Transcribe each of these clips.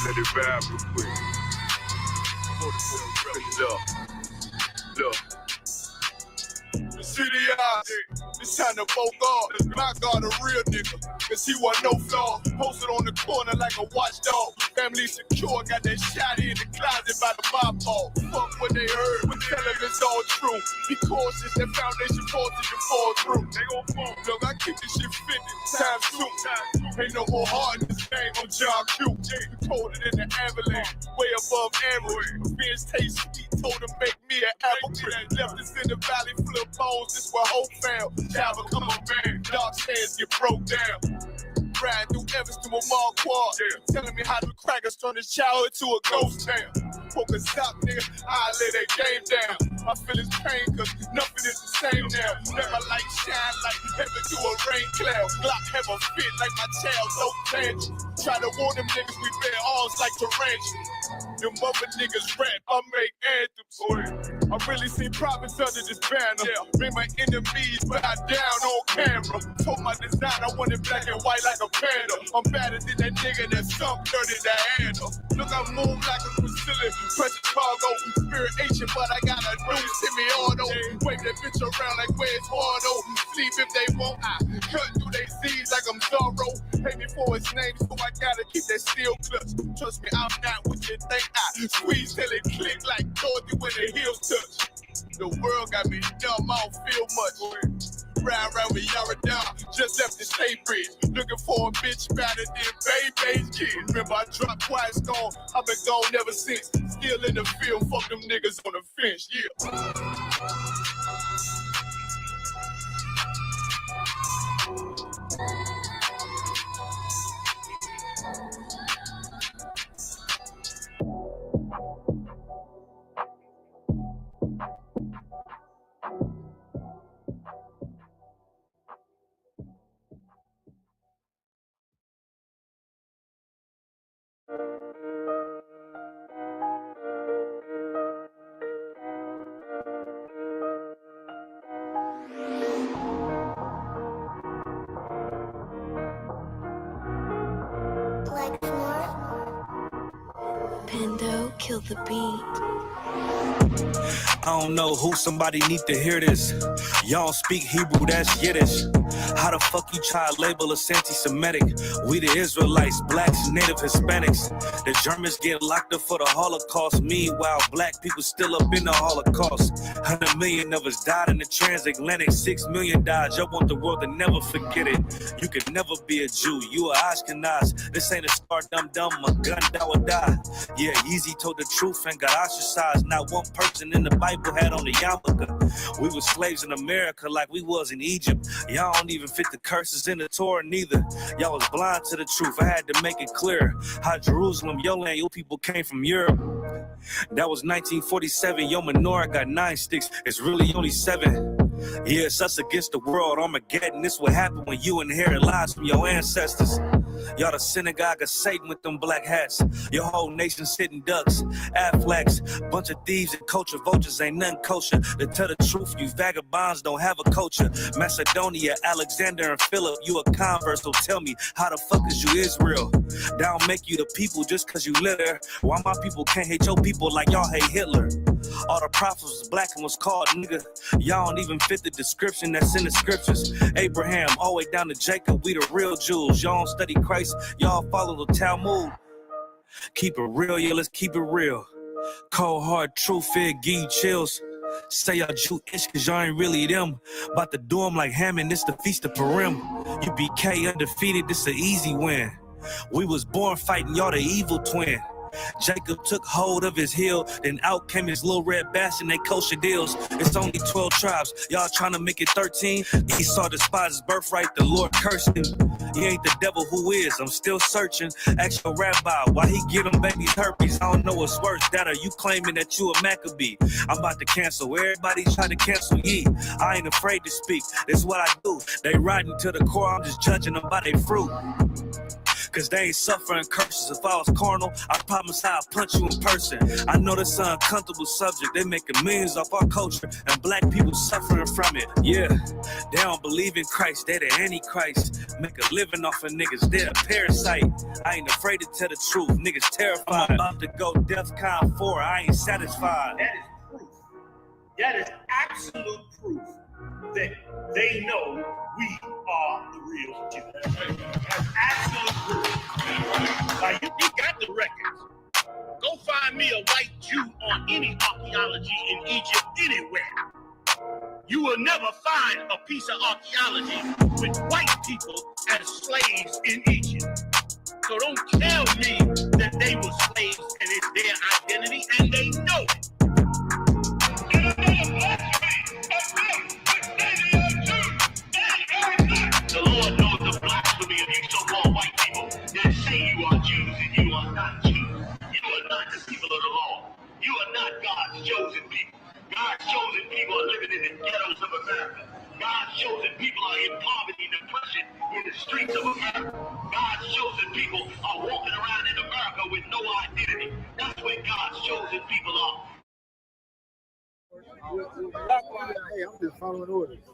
Let it vibe real quick. Look. The city eyes, it's time to vote God. My God, a real nigga, cause he wasn't no flaw. Posted on the corner like a watchdog. Family secure, got that shot in the closet by the mob ball. Fuck what they heard, but tell them it's all true. Be cautious, that foundation falls if you fall through. They gon' fall. Look, I keep this shit 50 times soon. Ain't no more heart in this game, I'm John Q. You told it in the avalanche, way above average. Beers taste sweet, told him make me an apple crisp. Left us in the valley full of bones, this where hope found. Child become a man, dark hands get broke down. Riding through Evans to a mall quad, telling me how the crackers turn his childhood to a ghost town. Poke a stop, nigga, I lay that game down. I feel his pain, cause nothing is the same now. Let my light shine like heaven through a rain cloud. Glock have a fit like my child, so tangent. Try to warn them niggas we bear arms like tarantulas. Them mother niggas rap, I make anthems. I really see prophets under this banner. Bring my enemies, but I down on camera. Told my design I wanted black and white like a panda. I'm better than that nigga that's some dirty to handle. Look, I move like a Brazilian, press cargo, spirit ancient, but I got a new semi-auto. Wave that bitch around like where's Wardo. Sleep if they want, I cut through they Z's like I'm Zorro. Pay me for his name, so I gotta keep that steel clutch. Trust me, I'm not what you think. I squeeze till it click like Dorothy when the heels touch. The world got me dumb, I don't feel much. Ride around with Yara down, just left the state bridge. Looking for a bitch better than Baby's kid. Remember I dropped Quiet Storm, I've been gone ever since. Still in the field, fuck them niggas on the fence, Pando, kill the beat. I don't know who, somebody need to hear this. Y'all speak Hebrew, that's Yiddish. How the fuck you try to label us anti-Semitic? We the Israelites, blacks, native Hispanics. The Germans get locked up for the Holocaust. Meanwhile, black people still up in the Holocaust. 100 million of us died in the transatlantic. 6 million died. Y'all want the world to never forget it. You could never be a Jew. You a Ashkenaz. This ain't a star dum-dum. A gun that would die. Yeah, Yeezy told the truth and got ostracized. Not one person in the Bible had on the yarmulke. We were slaves in America like we was in Egypt. Y'all don't even fit the curses in the Torah neither. Y'all was blind to the truth. I had to make it clear how Jerusalem, your land, your people came from Europe. That was 1947. Your menorah got 9 sticks. It's really only 7. Yeah, it's us against the world. Armageddon. This what happened when you inherit lies from your ancestors. Y'all the synagogue of Satan with them black hats. Your whole nation sitting ducks, Aflacs, bunch of thieves and culture vultures ain't nothing kosher. To tell the truth, you vagabonds don't have a culture. Macedonia, Alexander and Philip, you a convert, so tell me, how the fuck is you Israel? That don't make you the people just cause you live there. Why my people can't hate your people like y'all hate Hitler? All the prophets was black and was called nigga. Y'all don't even fit the description that's in the scriptures. Abraham, all the way down to Jacob, we the real Jews. Y'all don't study Christ, y'all follow the Talmud. Keep it real, yeah, let's keep it real. Cold hard truth, it give you chills. Say y'all Jewish cause y'all ain't really them. About to do them like Hammond, this the Feast of Purim. You BK undefeated, this an easy win. We was born fighting, y'all the evil twin. Jacob took hold of his heel, then out came his little red bass and they kosher deals. It's only 12 tribes, y'all trying to make it 13. Esau despised his birthright, the Lord cursed him. He ain't the devil, who is? I'm still searching. Ask your rabbi, why he give them babies herpes? I don't know what's worse, that or you claiming that you a Maccabee. I'm about to cancel, everybody try to cancel ye. I ain't afraid to speak, this is what I do. They riding to the core, I'm just judging them by their fruit. cause they ain't suffering curses. If I was carnal, I promise I'll punch you in person. I know this an uncomfortable subject. They making millions off our culture, and black people suffering from it. Yeah, they don't believe in Christ, they the Antichrist. Make a living off of niggas, they're a parasite. I ain't afraid to tell the truth, niggas terrified. I'm about to go DEFCON 4, I ain't satisfied. That is proof. That is absolute proof that they know we are the real Jews. That's absolute proof. Like, you got the records. Go find me a white Jew on any archaeology in Egypt anywhere. You will never find a piece of archaeology with white people as slaves in Egypt. So don't tell me that they were slaves and it's their identity, and they know it. The Lord knows the blasphemy of you so-called white people that say you are Jews and you are not Jews. You are not the people of the law. You are not God's chosen people. God's chosen people are living in the ghettos of America. God's chosen people are in poverty and depression in the streets of America. God's chosen people are walking around in America with no identity. That's where God's chosen people are. Hey, I'm just following orders.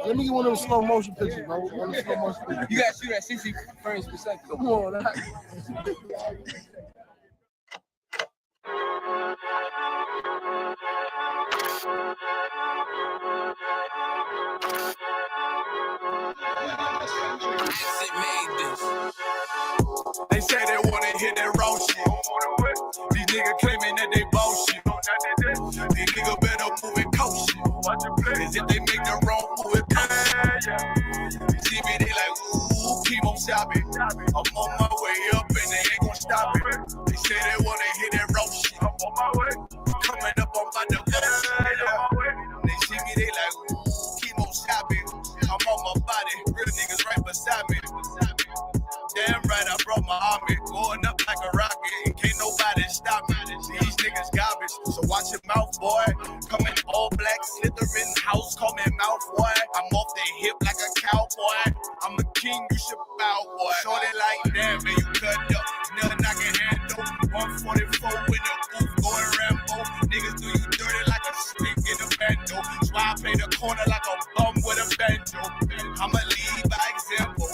Let me get one of those slow motion pictures, bro. One of the slow motion pictures. You gotta shoot at 60 frames per second. Come on, man. They say they wanna hit that raw shit. These niggas claiming that they bullshit. These niggas better move it cautious. Cause if they make the wrong move, it cautious. You see me, they like, ooh, keep on shopping. I'm on my way up and they ain't gonna stop it. They say they wanna hit that raw shit. I'm on my way. Coming up on my double. They see me, they like, ooh, keep on shopping. I'm on my body. Real niggas right beside me. Damn right, I brought my army, going up like a rocket, and can't nobody stop me. These niggas garbage, so watch your mouth, boy. Coming all black, slithering house, call me mouth, boy. I'm off the hip like a cowboy. I'm a king, you should bow, boy. Shorty like that, man, you cut up. Nothing I can handle. 144 in the booth, going Rambo. Niggas do you dirty like a stick in a bando. So I play the corner like a bum with a banjo. I'ma lead by example.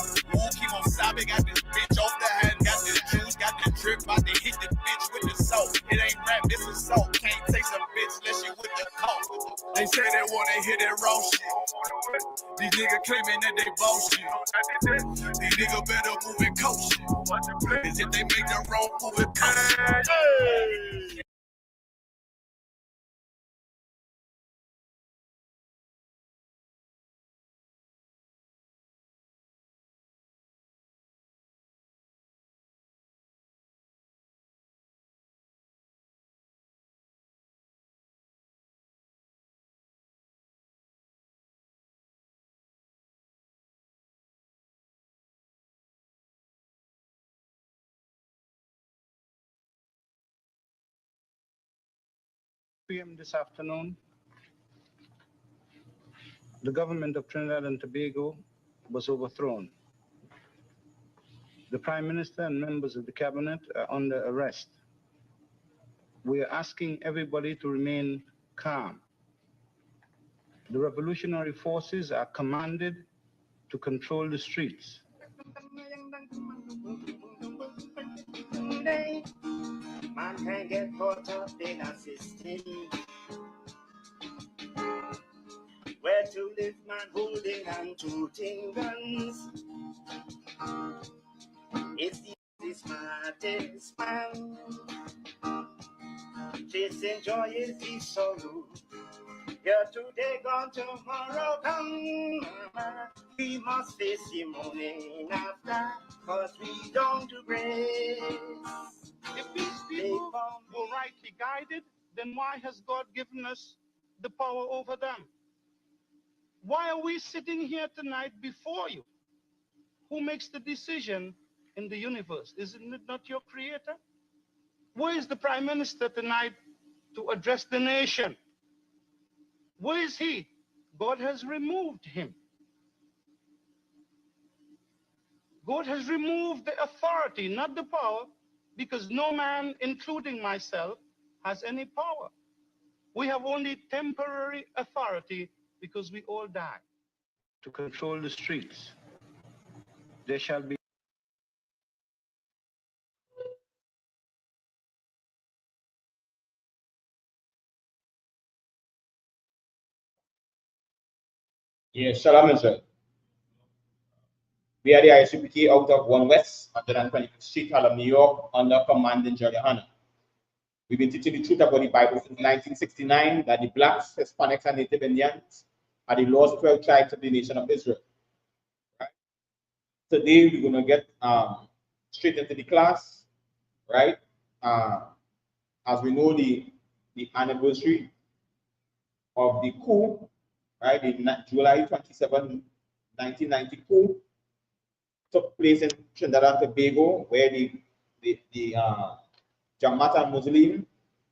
Keep on sobbing, got this bitch off the hand, got this juice, got the drip, about to hit the bitch with the soap. It ain't rap, this is soap. Can't taste a bitch unless you with the coke. They say they wanna hit that raw shit. These niggas claiming that they bullshit. These niggas better move it cautious. Cause if they make the wrong move, it cautious. Hey. PM this afternoon, the government of Trinidad and Tobago was overthrown. The Prime Minister and members of the cabinet are under arrest. We are asking everybody to remain calm. The revolutionary forces are commanded to control the streets. Man can get caught up in a system where to live, man holding on to guns. It's the smartest man. Chasing joy is the sorrow. Here today, gone tomorrow come. We must face the morning after, cause we don't do grace. If these people were rightly guided, then why has God given us the power over them? Why are we sitting here tonight before you? Who makes the decision in the universe? Isn't it not your creator? Where is the Prime Minister tonight to address the nation? Where is he? God has removed him. God has removed the authority, not the power, because no man, including myself, has any power. We have only temporary authority because we all die. To control the streets, there shall be Yes, Shalom Israel. We are the ISUPK out of 1 West, 125th Street, Harlem, New York, under Commanding General Hanna. We've been teaching the truth about the Bible since 1969, that the Blacks, Hispanics, and Native Indians are the lost 12 tribes of the nation of Israel. Right? Today, we're going to get straight into the class, right? As we know, the anniversary of the coup, right, in July 27, 1990 coup, took place in Trinidad and Tobago, where the Jamaat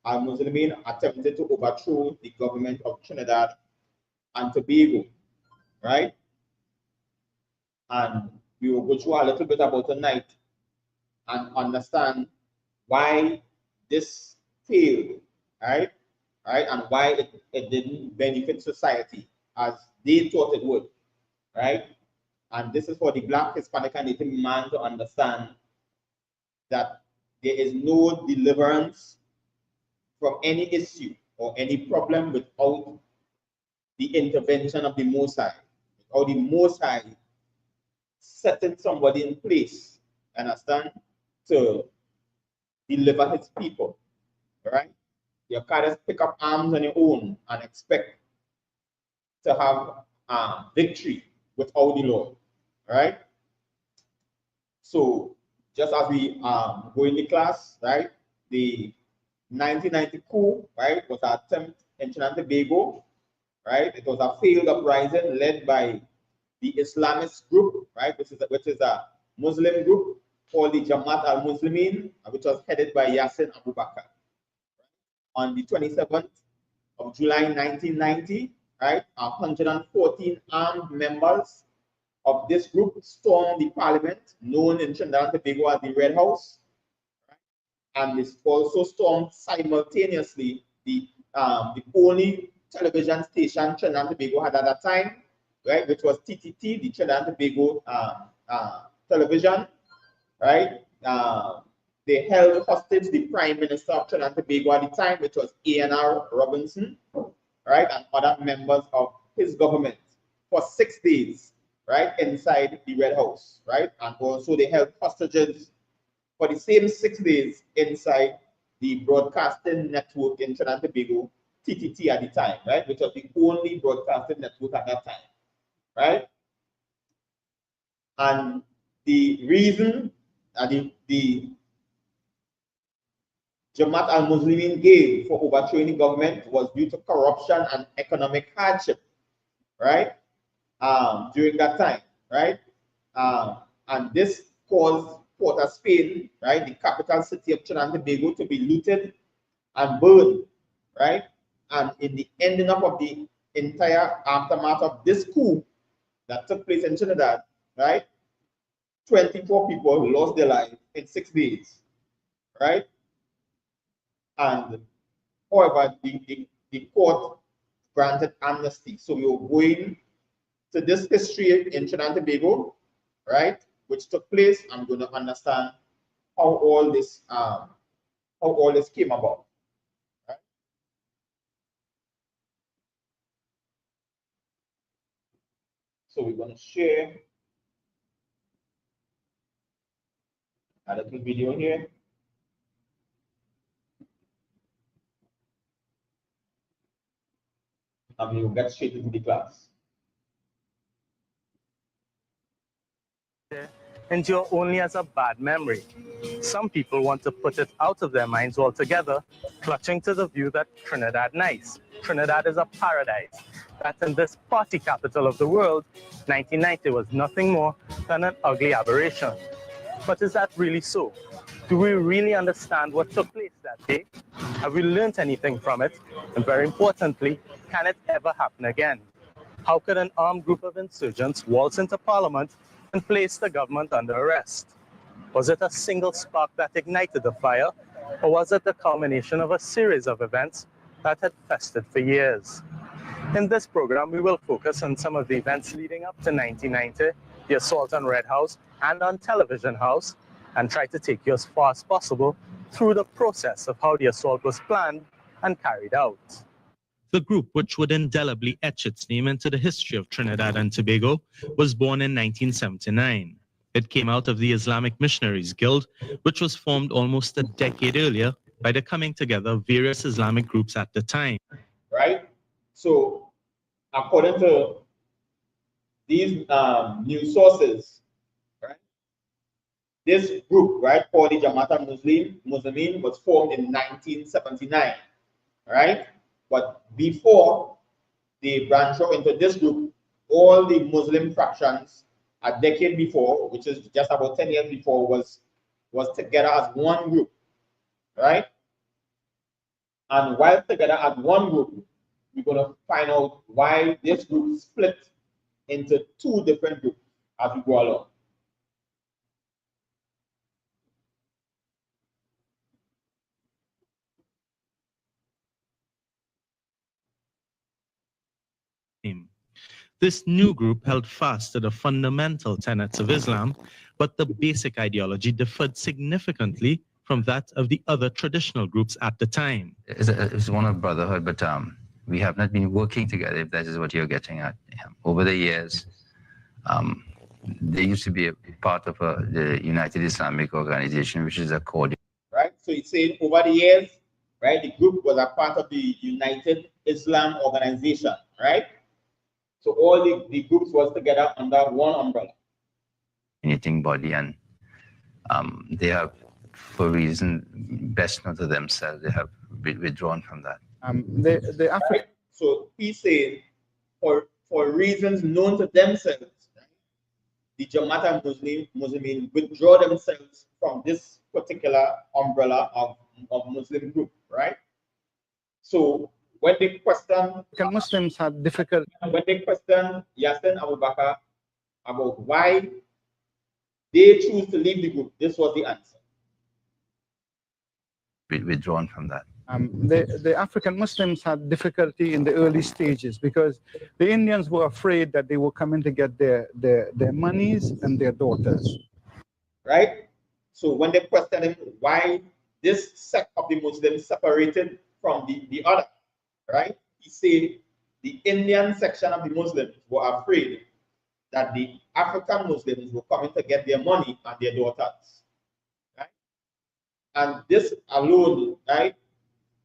al-Muslimin attempted to overthrow the government of Trinidad and Tobago, right? And we will go through a little bit about tonight and understand why this failed, right? And why it didn't benefit society as they thought it would, right? And this is for the Black, Hispanic, and Native man to understand that there is no deliverance from any issue or any problem without the intervention of the Most High, or the Most High setting somebody in place, understand, to deliver his people, right? You can't just pick up arms on your own and expect to have victory without the Lord, right? So just as we go in the class, right, the 1990 coup, right, was an attempt in Trinidad and Tobago, right? It was a failed uprising led by the Islamist group, right, which is a Muslim group called the Jamaat al-Muslimin, which was headed by Yassin Abu Bakr. On the 27th of July 1990, right, 114 armed members of this group stormed the parliament, known in Trinidad and Tobago as the Red House, right? And this also stormed simultaneously the only television station Trinidad and Tobago had at that time, right, which was TTT, the Trinidad and Tobago television, right? They held hostage the Prime Minister of Trinidad and Tobago at the time, which was A.N.R. Robinson, right, and other members of his government for 6 days, right, inside the Red House, right? And also they held hostages for the same 6 days inside the broadcasting network in Trinidad and Tobago, TTT at the time, right, which was the only broadcasting network at that time, right? And the reason the Jamaat al-Muslimin gave for overthrowing the government was due to corruption and economic hardship, right? During that time, right? And this caused Port of Spain, right, the capital city of Trinidad and Tobago, to be looted and burned, right? And in the ending up of the entire aftermath of this coup that took place in Trinidad, right, 24 people lost their lives in 6 days, right? And however, the court granted amnesty. So we were going to this history in Trinidad and Tobago, right, which took place. I'm going to understand how all this came about. Right? So we're going to share a little video here. And we will get straight into the class. Endure only as a bad memory. Some people want to put it out of their minds altogether, clutching to the view that Trinidad nice. Trinidad is a paradise. That in this party capital of the world, 1990 was nothing more than an ugly aberration. But is that really so? Do we really understand what took place that day? Have we learned anything from it? And very importantly, can it ever happen again? How could an armed group of insurgents waltz into parliament and placed the government under arrest. Was it a single spark that ignited the fire, or was it the culmination of a series of events that had festered for years? In this program, we will focus on some of the events leading up to 1990, the assault on Red House and on Television House, and try to take you as far as possible through the process of how the assault was planned and carried out. The group, which would indelibly etch its name into the history of Trinidad and Tobago, was born in 1979. It came out of the Islamic Missionaries Guild, which was formed almost a decade earlier by the coming together of various Islamic groups at the time. Right? So, according to these news sources, right, this group, right, called the Jamaat al-Muslimin, was formed in 1979, right? But before they branched out into this group, all the Muslim fractions a decade before, which is just about 10 years before, was together as one group, right? And while together as one group, we're going to find out why this group split into two different groups as we go along. This new group held fast to the fundamental tenets of Islam, but the basic ideology differed significantly from that of the other traditional groups at the time. It's one of brotherhood, but we have not been working together, if that is what you're getting at. Over the years, there used to be a part of the United Islamic Organization, which is a core. Right, so it's saying over the years, right, the group was a part of the United Islam Organization, right? So all the groups was together under one umbrella. Anything body, and they have, for reason best known to themselves, they have withdrawn from that. Right? So he's saying for reasons known to themselves, right, the Jamaat al-Muslimin withdraw themselves from this particular umbrella of Muslim group, right? So when they question Muslims had difficulty. When they question Yassin Abu Bakr about why they choose to leave the group, this was the answer. Withdrawn from that. The African Muslims had difficulty in the early stages because the Indians were afraid that they were coming to get their monies and their daughters. Right? So when they questioned why this sect of the Muslims separated from the other, right? He said the Indian section of the Muslims were afraid that the African Muslims were coming to get their money and their daughters. Right? And this alone, right,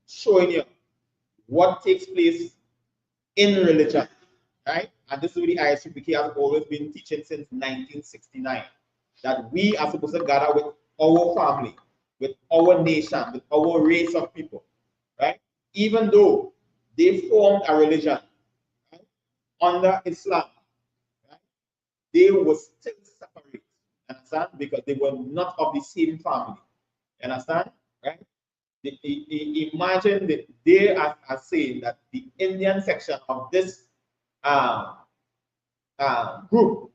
showing you what takes place in religion, right? And this is what the ISUPK has always been teaching since 1969, that we are supposed to gather with our family, with our nation, with our race of people, right? Even though they formed a religion, right, under Islam, right, they were still separate, understand? Because they were not of the same family, understand? Right? Imagine that they are saying that the Indian section of this group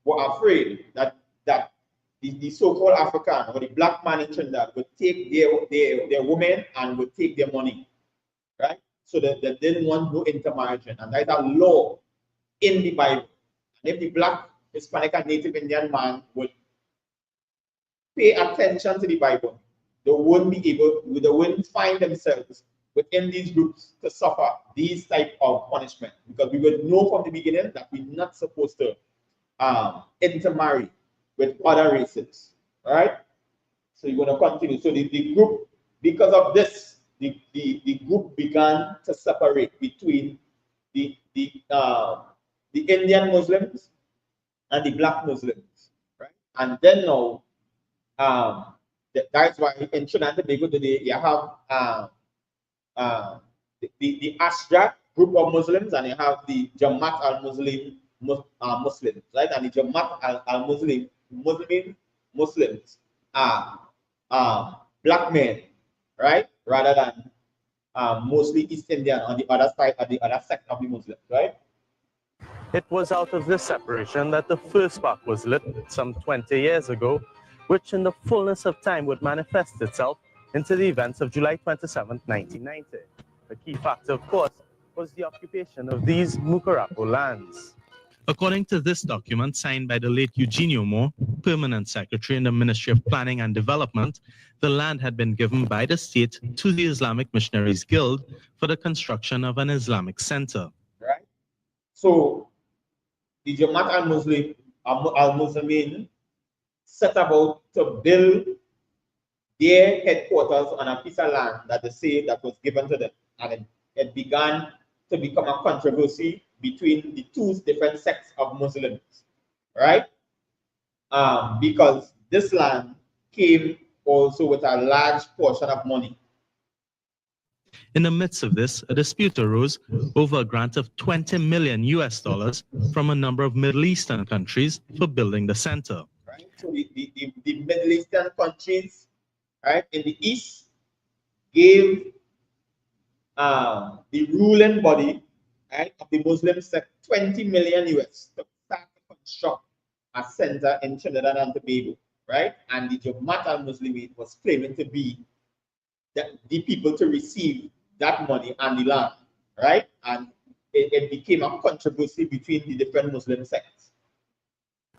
were afraid that the so-called African or the black man in Trinidad would take their women and would take their money, right? So that they didn't want no intermarriage, and that is a law in the Bible. And if the black, Hispanic, and Native Indian man would pay attention to the Bible, they wouldn't find themselves within these groups to suffer these type of punishment, because we would know from the beginning that we're not supposed to intermarry with other races, right? So you're going to continue. So the group, because of this, the group began to separate between the Indian Muslims and the black Muslims, right? And then now, that's why in Trinidad and Tobago today you have the Astra group of Muslims, and you have the Jamaat al-Muslim Muslims, right? And the Jamaat al-Muslim Muslims are black men, right? Rather than mostly East Indian on the other side, of the other sect of the Muslims, right? It was out of this separation that the first spark was lit some 20 years ago, which in the fullness of time would manifest itself into the events of July 27, 1990. The key factor, of course, was the occupation of these Mucurapo lands. According to this document signed by the late Eugenio Moore, permanent secretary in the Ministry of Planning and Development, the land had been given by the state to the Islamic Missionaries Guild for the construction of an Islamic center. Right? So the Jamaat al-Muslimin set about to build their headquarters on a piece of land that they say that was given to them, and it began to become a controversy between the two different sects of Muslims, right? Because this land came also with a large portion of money. In the midst of this, a dispute arose over a grant of $20 million from a number of Middle Eastern countries for building the center. Right? So the Middle Eastern countries, right, in the East gave the ruling body, right, of the Muslim sect $20 million to start to construct a center in Trinidad and Tobago, right? And the Jamaat al-Muslimin was claiming to be the people to receive that money and the land, right? And it became a controversy between the different Muslim sects.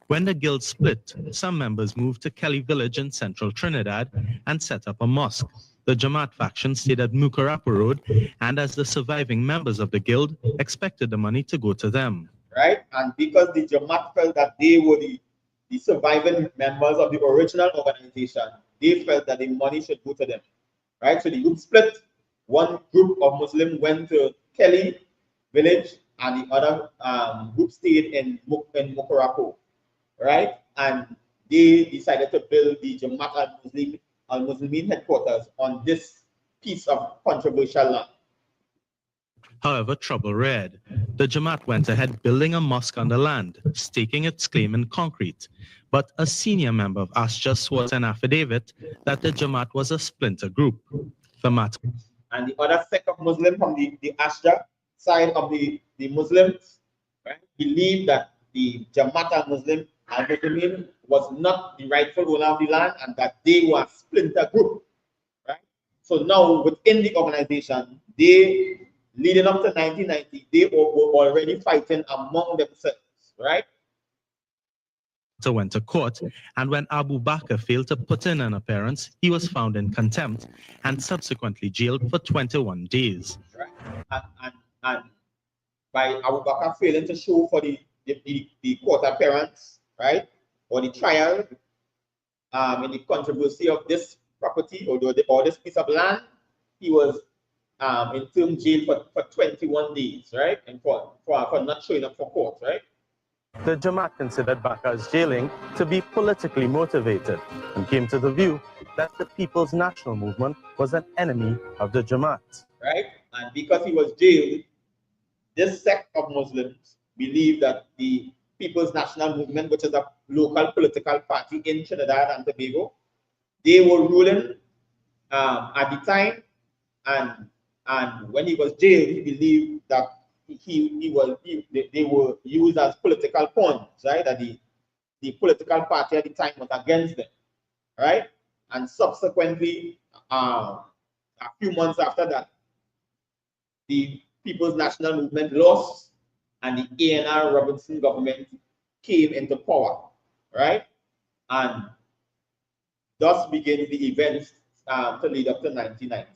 When the guild split, some members moved to Kelly Village in central Trinidad and set up a mosque. The Jamaat faction stayed at Mucurapo Road, and as the surviving members of the guild expected the money to go to them. Right? And because the Jamaat felt that they were the surviving members of the original organization, they felt that the money should go to them. Right? So the group split. One group of Muslims went to Kelly Village, and the other group stayed in Mucurapo. Right? And they decided to build the Jamaat al-Muslimin headquarters on this piece of controversial land. However, trouble reared. The Jamaat went ahead building a mosque on the land, staking its claim in concrete. But a senior member of ASJA swore an affidavit that the Jamaat was a splinter group. The matter. And the other sect of Muslims from the ASJA side of the Muslims, right, believed that the Jamaat al-Muslimin was not the rightful owner of the land and that they were a splinter group. Right? So now within the organization, they, leading up to 1990, they were already fighting among themselves, right? So went to court, and when Abu Bakr failed to put in an appearance, he was found in contempt and subsequently jailed for 21 days. Right? And by Abu Bakr failing to show for the court appearance, right, or the trial in the controversy of this property or this piece of land, he was in term jail for 21 days, right, and for not showing up for court, right? The Jamaat considered Bakr's jailing to be politically motivated and came to the view that the People's National Movement was an enemy of the Jamaat. Right? And because he was jailed, this sect of Muslims believed that the People's National Movement, which is a local political party in Trinidad and Tobago, they were ruling at the time, and when he was jailed, he believed that they were used as political pawns, right? That the political party at the time was against them, right? And subsequently, a few months after that, the People's National Movement lost, and the A.N.R. Robinson government came into power, right? And thus began the events to lead up to 1990.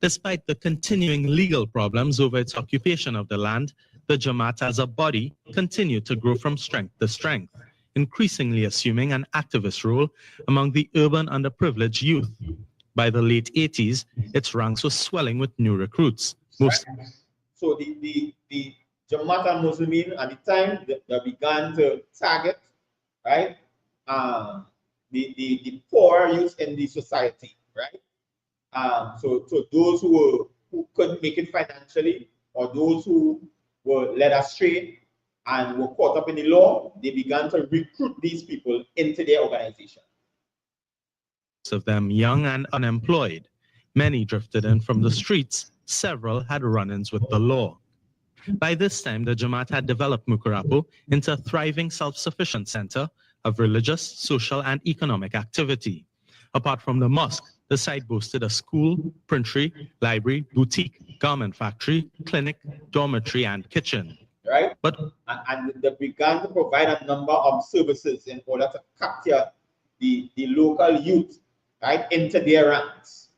Despite the continuing legal problems over its occupation of the land, the Jamaat as a body continued to grow from strength to strength, increasingly assuming an activist role among the urban underprivileged youth. By the late 80s, its ranks were swelling with new recruits. So the Jamaat al-Muslimin at the time, they began to target, right, the poor youth in the society, right? So those who couldn't make it financially, or those who were led astray and were caught up in the law, they began to recruit these people into their organization. Of them young and unemployed. Many drifted in from the streets. Several had run-ins with the law. By this time, the Jamaat had developed Mukurapo into a thriving self-sufficient center of religious, social, and economic activity. Apart from the mosque, the site boasted a school, printery, library, boutique, garment factory, clinic, dormitory, and kitchen. Right? And they began to provide a number of services in order to capture the local youth, right, into their ranks.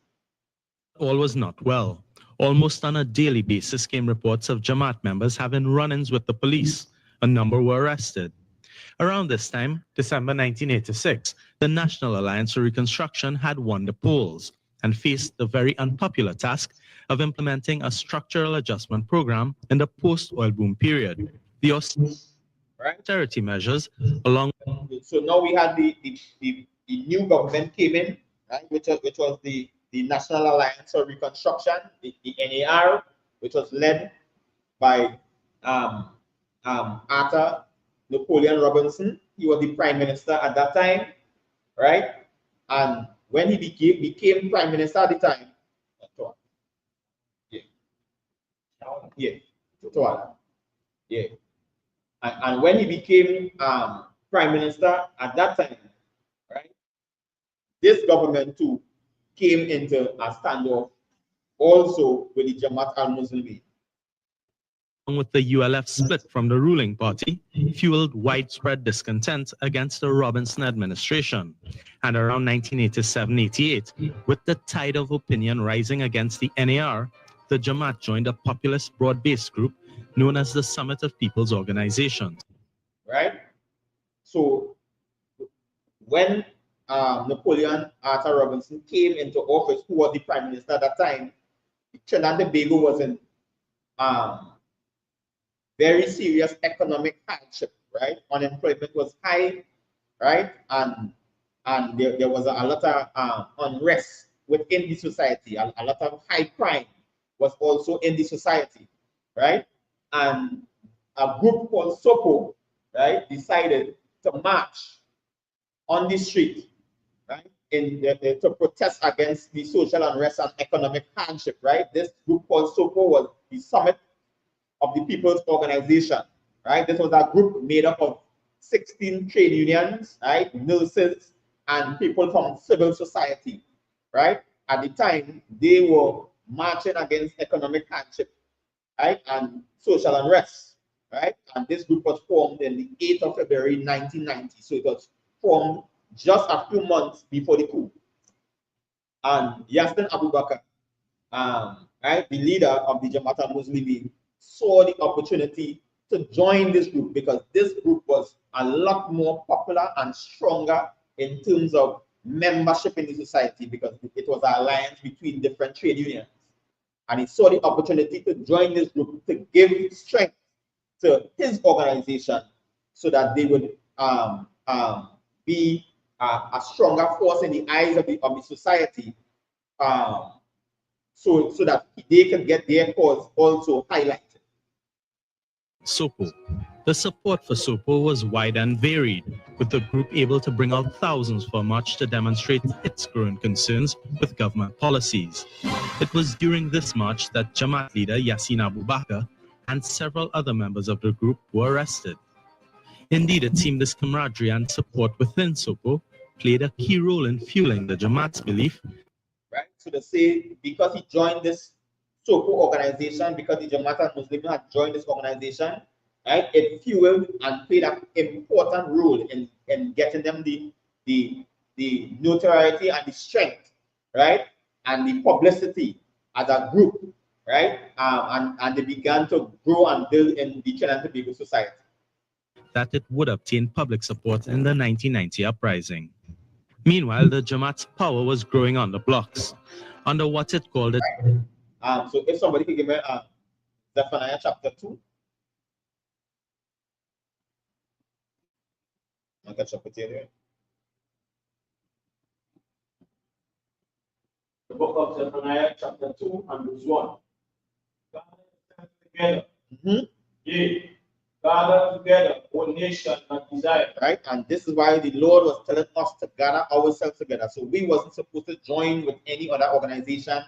All was not well. Almost on a daily basis came reports of Jamaat members having run-ins with the police. A number were arrested. Around this time, December 1986, the National Alliance for Reconstruction had won the polls and faced the very unpopular task of implementing a structural adjustment program in the post-oil boom period. The austerity measures along. So now we had the new government came in, right, which was the National Alliance for Reconstruction, the NAR, which was led by Arthur Napoleon Robinson. He was the prime minister at that time, right? And when he became prime minister at the time, and when he became prime minister at that time, right, this government too came into a standoff also with the Jamaat al-Muslimin. With the ULF split from the ruling party, fueled widespread discontent against the Robinson administration. And around 1987-88, with the tide of opinion rising against the NAR, the Jamaat joined a populist broad-based group known as the Summit of People's Organizations. Right? So when Napoleon Arthur Robinson came into office, who was the prime minister at that time, Trinidad and Tobago was in very serious economic hardship, right? Unemployment was high, right? And there was a lot of unrest within the society. A lot of high crime was also in the society, right? And a group called SOPO, right, decided to march on the street, right, to protest against the social unrest and economic hardship, right? This group called SOPO was the Summit of the People's Organization, right? This was a group made up of 16 trade unions, right, nurses, and people from civil society, right? At the time, they were marching against economic hardship, right, and social unrest, right? And this group was formed in the 8th of February 1990. So it was formed just a few months before the coup. And Yassin Abubakar, right, the leader of the Jamaat al-Muslimin, saw the opportunity to join this group because this group was a lot more popular and stronger in terms of membership in the society because it was an alliance between different trade unions. And he saw the opportunity to join this group to give strength to his organization so that they would be a stronger force in the eyes of the society, so that they can get their cause also highlighted. SOPO. The support for SOPO was wide and varied, with the group able to bring out thousands for a march to demonstrate its growing concerns with government policies. It was during this march that Jamaat leader Yassin Abubakar and several other members of the group were arrested. Indeed, it seemed this camaraderie and support within SOPO played a key role in fueling the Jamaat's belief. Right, so they say because he joined this SOPO organization, because the Jamaat al-Muslimin had joined this organization, right, it fueled and played an important role in getting them the notoriety and the strength, right, and the publicity as a group, right, and they began to grow and build in the Trinidad and Tobago society. That it would obtain public support in the 1990 uprising. Meanwhile, the Jamaat's power was growing on the blocks, under what it called it. So if somebody could give me Zephaniah chapter 2. I'll catch up with you there. The book of Zephaniah chapter 2 and verse 1. Gather together. Yea, gather together, O nation that desire. Right, and this is why the Lord was telling us to gather ourselves together. So we wasn't supposed to join with any other organization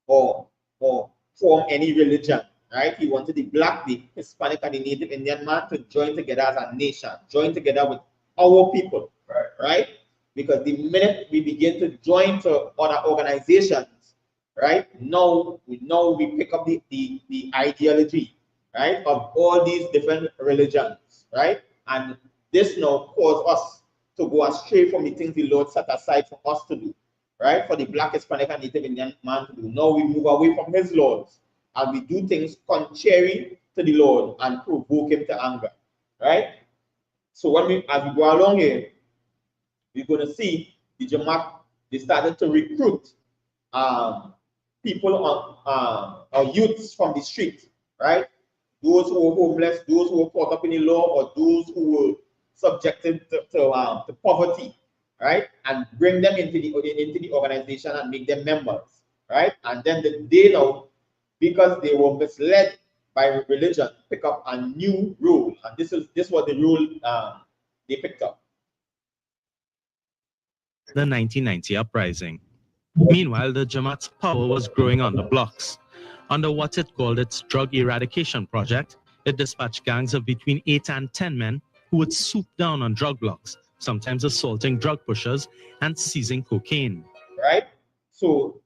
or form any religion, right? He wanted the Black, the Hispanic, and the Native Indian man to join together as a nation, join together with our people, right? Because the minute we begin to join to other organizations, right? Now we pick up the ideology, right, of all these different religions, right? And this now caused us to go astray from the things the Lord set aside for us to do, right? For the Black, Hispanic, and Native Indian man to do. Now we move away from his laws and we do things contrary to the Lord and provoke him to anger, right? So as we go along here, we're going to see the Jamaat, they started to recruit people or youths from the street, right? Those who were homeless, those who were caught up in the law, or those who were subjected to poverty, right? And bring them into the organization and make them members, right? And then they now, because they were misled by religion, pick up a new rule, and this was the rule they picked up. The 1990 uprising. Meanwhile, the Jamaat's power was growing on the blocks. Under what it called its drug eradication project, it dispatched gangs of between 8 and 10 men who would swoop down on drug blocks, sometimes assaulting drug pushers and seizing cocaine. Right? So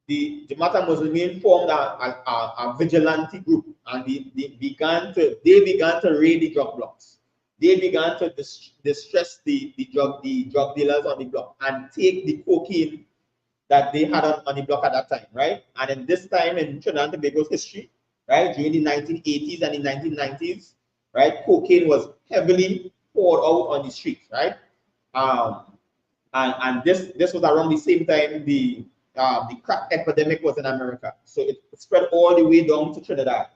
the Jamaat al-Muslimin formed a vigilante group, and they began to raid the drug blocks. They began to distress the drug dealers on the block and take the cocaine that they had on the block at that time, right? And in this time in Trinidad and Tobago's history, right, during the 1980s and the 1990s, right, cocaine was heavily poured out on the streets, right? And this was around the same time the crack epidemic was in America, so it spread all the way down to Trinidad,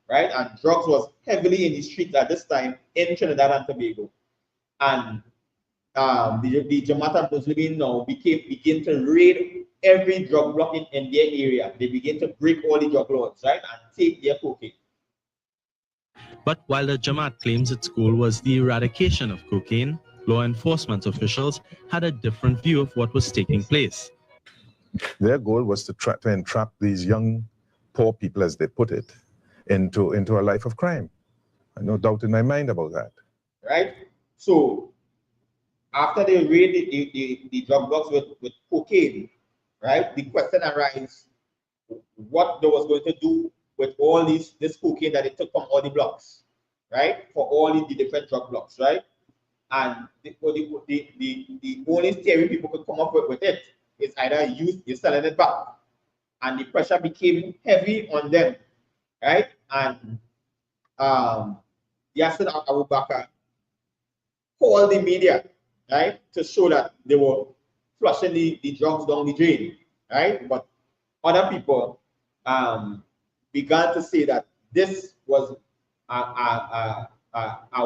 right? And drugs was heavily in the streets at this time in Trinidad and Tobago, and the Jamaat al-Muslimin now begin to raid every drug block in their area. They begin to break all the drug lords, right, and take their cocaine. But while the Jamaat claims its goal was the eradication of cocaine, law enforcement officials had a different view of what was taking place. Their goal was to try to entrap these young, poor people, as they put it, into a life of crime. No doubt in my mind about that. Right? So after they raid the drug blocks with cocaine, right, the question arises what they was going to do with all this cocaine that they took from all the blocks, right, for all the different drug blocks, right? And the only theory people could come up with it is either you're selling it back, and the pressure became heavy on them, right? And Yasser Abu Bakr called the media, right, to show that they were flushing the drugs down the drain, right? But other people began to say that this was a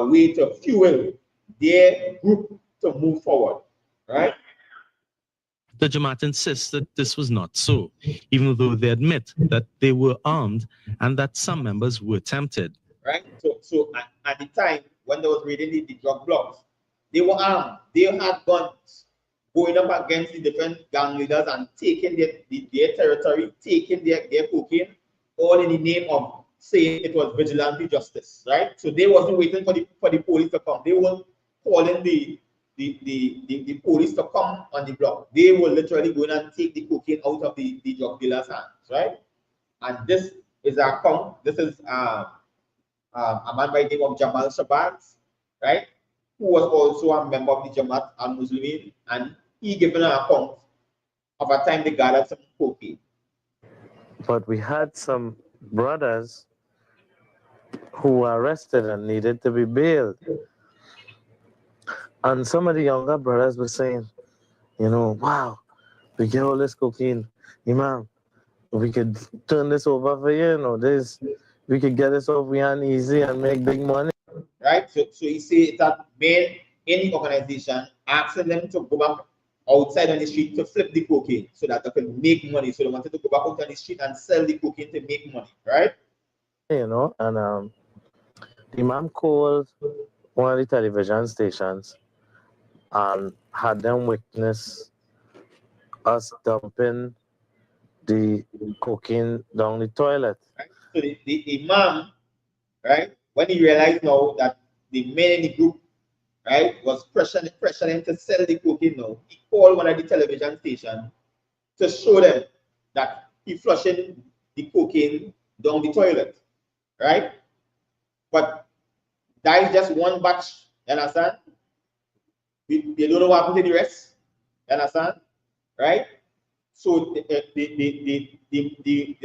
way to fuel their group to move forward, right? The Jamaat insists that this was not so, even though they admit that they were armed and that some members were tempted. Right? So at the time when they was raiding the drug blocks, they were armed. They had guns, going up against the different gang leaders and taking their territory, taking their cocaine, all in the name of saying it was vigilante justice, right? So they wasn't waiting for the police to come. They were calling the police to come on the block. They were literally going and take the cocaine out of the drug dealers' hands, right? And this is a account. This is a man by the name of Jamal Shabazz, right, who was also a member of the Jamaat al-Muslimin, and he given an account of a time they gathered some cocaine. But we had some brothers who were arrested and needed to be bailed. And some of the younger brothers were saying, you know, wow, we get all this cocaine. Imam, we could turn this over for you, we could get this off we hand easy and make big money. Right? So he said that made any organization asking them to go back outside on the street to flip the cocaine so that they could make money. So they wanted to go back out on the street and sell the cocaine to make money, right? You know, and the Imam called one of the television stations and had them witness us dumping the cocaine down the toilet. Right? So the imam, right, when he realized now that the men in the group, right, was pressuring to sell the cocaine now, he called one of the television stations to show them that he flushing the cocaine down the toilet, right? But that is just one batch, you understand? We don't know what happened to the rest, you understand? Right? So they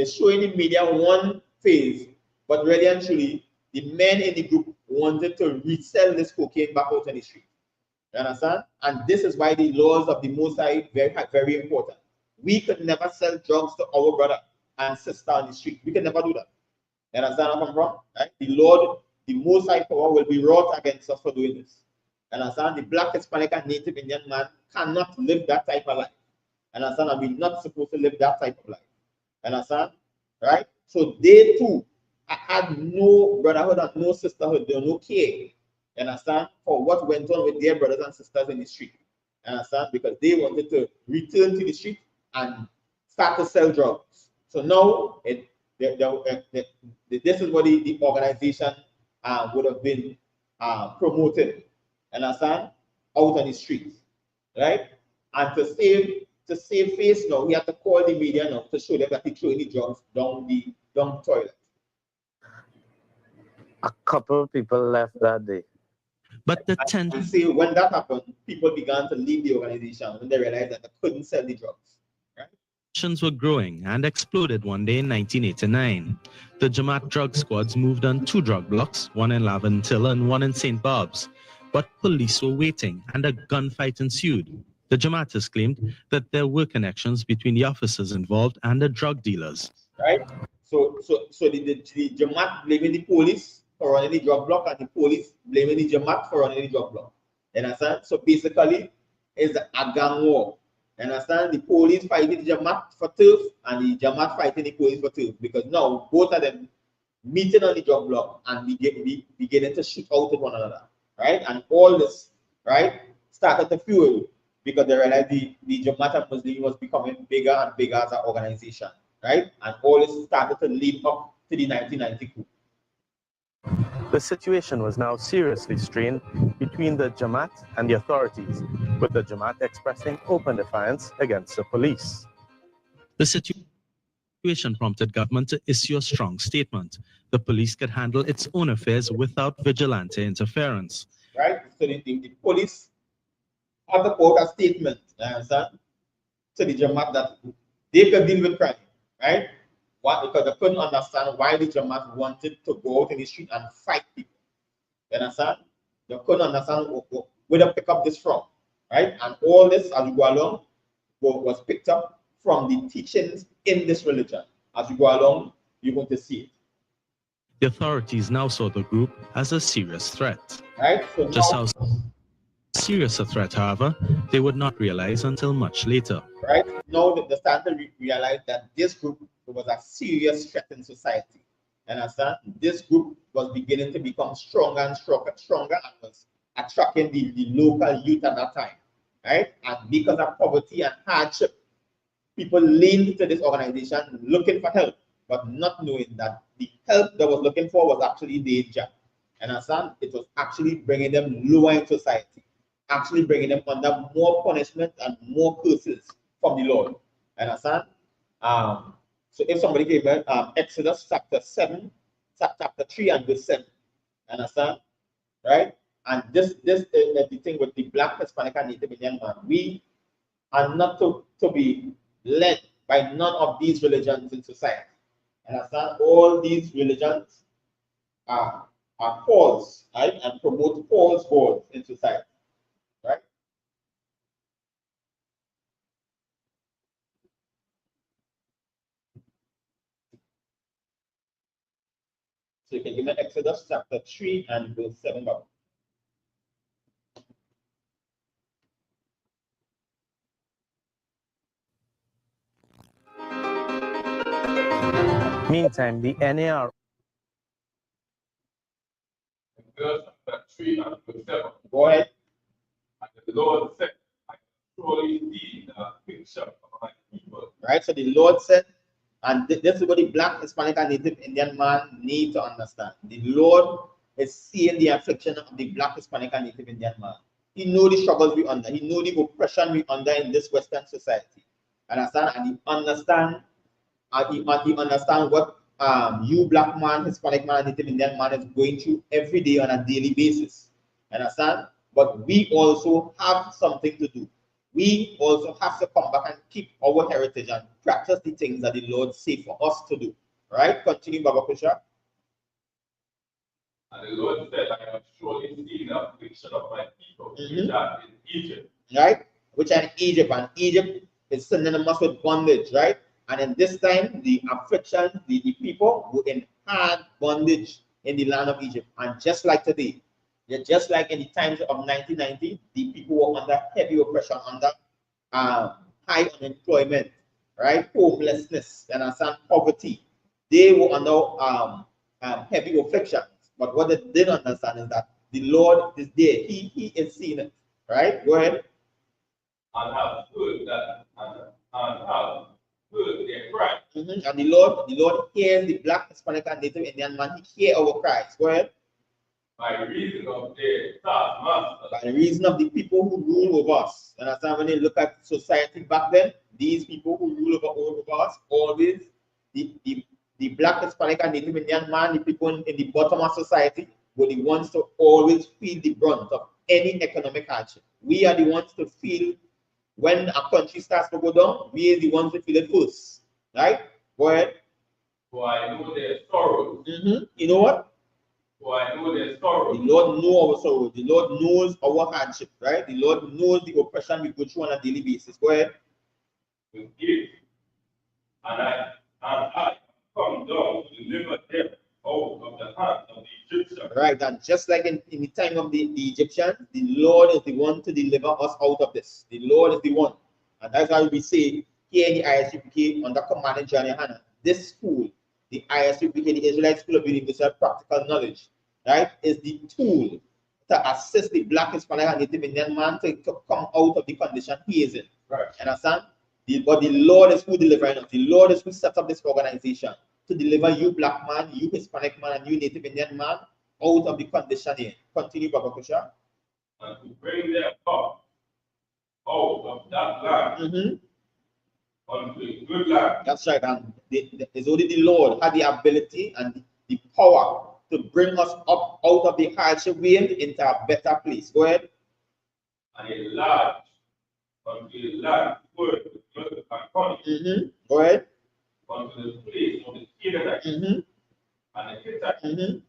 show in the media one phase, but really and truly, the men in the group wanted to resell this cocaine back out on the street. You understand? And this is why the laws of the Mosai are very important. We could never sell drugs to our brother and sister on the street. We can never do that. You understand where I'm from? Right? The Lord, the Mosai power will be wrought against us for doing this. You understand? The Black, Hispanic, and Native Indian man cannot live that type of life. You understand? And we're not supposed to live that type of life. You understand? Right? So they too had no brotherhood and no sisterhood. They were no care. You understand? For what went on with their brothers and sisters in the street. You understand? Because they wanted to return to the street and start to sell drugs. So now this is what the organization would have been promoted. You understand? Out on the streets. Right? And to save face now, we have to call the media now to show them that he throwing the drugs down the toilet. A couple of people left that day. But the and see, when that happened, people began to leave the organization when they realized that they couldn't sell the drugs. Right? Tensions were growing and exploded one day in 1989. The Jamaat drug squads moved on 2 drug blocks, one in Laventilla and one in St. Bob's. But police were waiting and a gunfight ensued. The Jamaatists claimed that there were connections between the officers involved and the drug dealers. Right? So the Jamaat blaming the police for running the drug block and the police blaming the Jamaat for running the drug block. You understand? So basically, it's a gang war. You understand? The police fighting the Jamaat for turf and the Jamaat fighting the police for turf, because now both of them meeting on the drug block and beginning to shoot out at one another. Right? And all this, right, started to fuel because they realized the Jamaat and Muslim was becoming bigger and bigger as an organization. Right? And all this started to lead up to the 1990 coup. The situation was now seriously strained between the Jamaat and the authorities, with the Jamaat expressing open defiance against the police. The situation prompted government to issue a strong statement. The police could handle its own affairs without vigilante interference. Right? So the police had to put a statement, understand, to the Jamaat that they could deal with crime, right? Why? Because they couldn't understand why the Jamaat wanted to go out in the street and fight people. You understand? They couldn't understand where they pick up this from, right? And all this, as you go along, was picked up from the teachings in this religion. As you go along, you're going to see it. The authorities now saw the group as a serious threat. Right? So just how serious a threat, however, they would not realize until much later. Right? Now they started to realize that this group was a serious threat in society. Understand? This group was beginning to become stronger and stronger and was attracting the local youth at that time. Right? And because of poverty and hardship, people leaned to this organization looking for help, but not knowing that the help they was looking for was actually danger. Understand? It was actually bringing them lower in society, actually bringing them under more punishment and more curses from the Lord. Understand? So if somebody gave Exodus chapter 7, chapter 3 and verse 7, understand? Right? And this is the thing with the Black, Hispanic, and Native Indian man. We are not to be led by none of these religions in society. Understand? All these religions are false, right? And promote false goals in society. Right? So you can give me Exodus chapter 3 and verse 7. Meantime, the NAR. Exodus chapter 3 and verse 7. Go ahead. And the Lord said, I surely see the picture of my people. Right, so the Lord said, And this is what the Black, Hispanic, and Native Indian man need to understand. The Lord is seeing the affliction of the Black, Hispanic, and Native Indian man. He know the struggles we under. He know the oppression we under in this Western society. Understand? And he understand what you Black man, Hispanic man, and Native Indian man is going through every day on a daily basis. Understand? But we also have something to do. We also have to come back and keep our heritage and practice the things that the Lord said for us to do. Right? Continue, Baba Kusha. And the Lord said, I have surely seen the affliction of my people, which are in Egypt. Right? Which are in Egypt. And Egypt is synonymous with bondage, right? And in this time, the affliction, the people were in hard bondage in the land of Egypt. And just like today, just like in the times of 1990, the people were under heavy oppression, under high unemployment, right? Homelessness, and poverty. They were under heavy afflictions. But what they didn't understand is that the Lord is there. He is seeing it. Right? Go ahead. And have heard that, and have heard their cry. And the Lord hears the Black, Hispanic, and Native Indian man. He hears our cries. Go ahead. By reason of their taskmasters. By the reason of the people who rule over us. Understand? When you look at society back then, these people who rule over us, always the Black, Hispanic, and Native Indian man, the people in the bottom of society, were the ones to always feel the brunt of any economic hardship. We are the ones to feel when a country starts to go down, we are the ones to feel it first. Right? Go ahead. For I know their sorrows. You know what? For I know their sorrows. The Lord knows our sorrow. The Lord knows our hardship, right? The Lord knows the oppression we go through on a daily basis. Go ahead. With gift. And I come down to deliver them out of the hands of the Egyptians. Right, and just like in the time of the Egyptians, the Lord is the one to deliver us out of this. The Lord is the one. And that's why we say here in the ISUPK under Command and Johnny Hannah, this school, the ISUPK, the Israelite School of Universal Practical Knowledge, right, is the tool to assist the Black, Hispanic, and Native Indian man to come out of the condition he is in. Right. Understand? But the Lord is who delivers us. The Lord is who sets up this organization to deliver you Black man, you Hispanic man, and you Native Indian man out of the condition here. Continue, Baba Kusha. And to bring them up out of that land unto a good land. That's right. And it's only the Lord had the ability and the power to bring us up out of the hardship we're in into a better place. Go ahead. And a large unto a land full with milk and honey. Go ahead. Unto the place of the Canaanites and the Hittites and the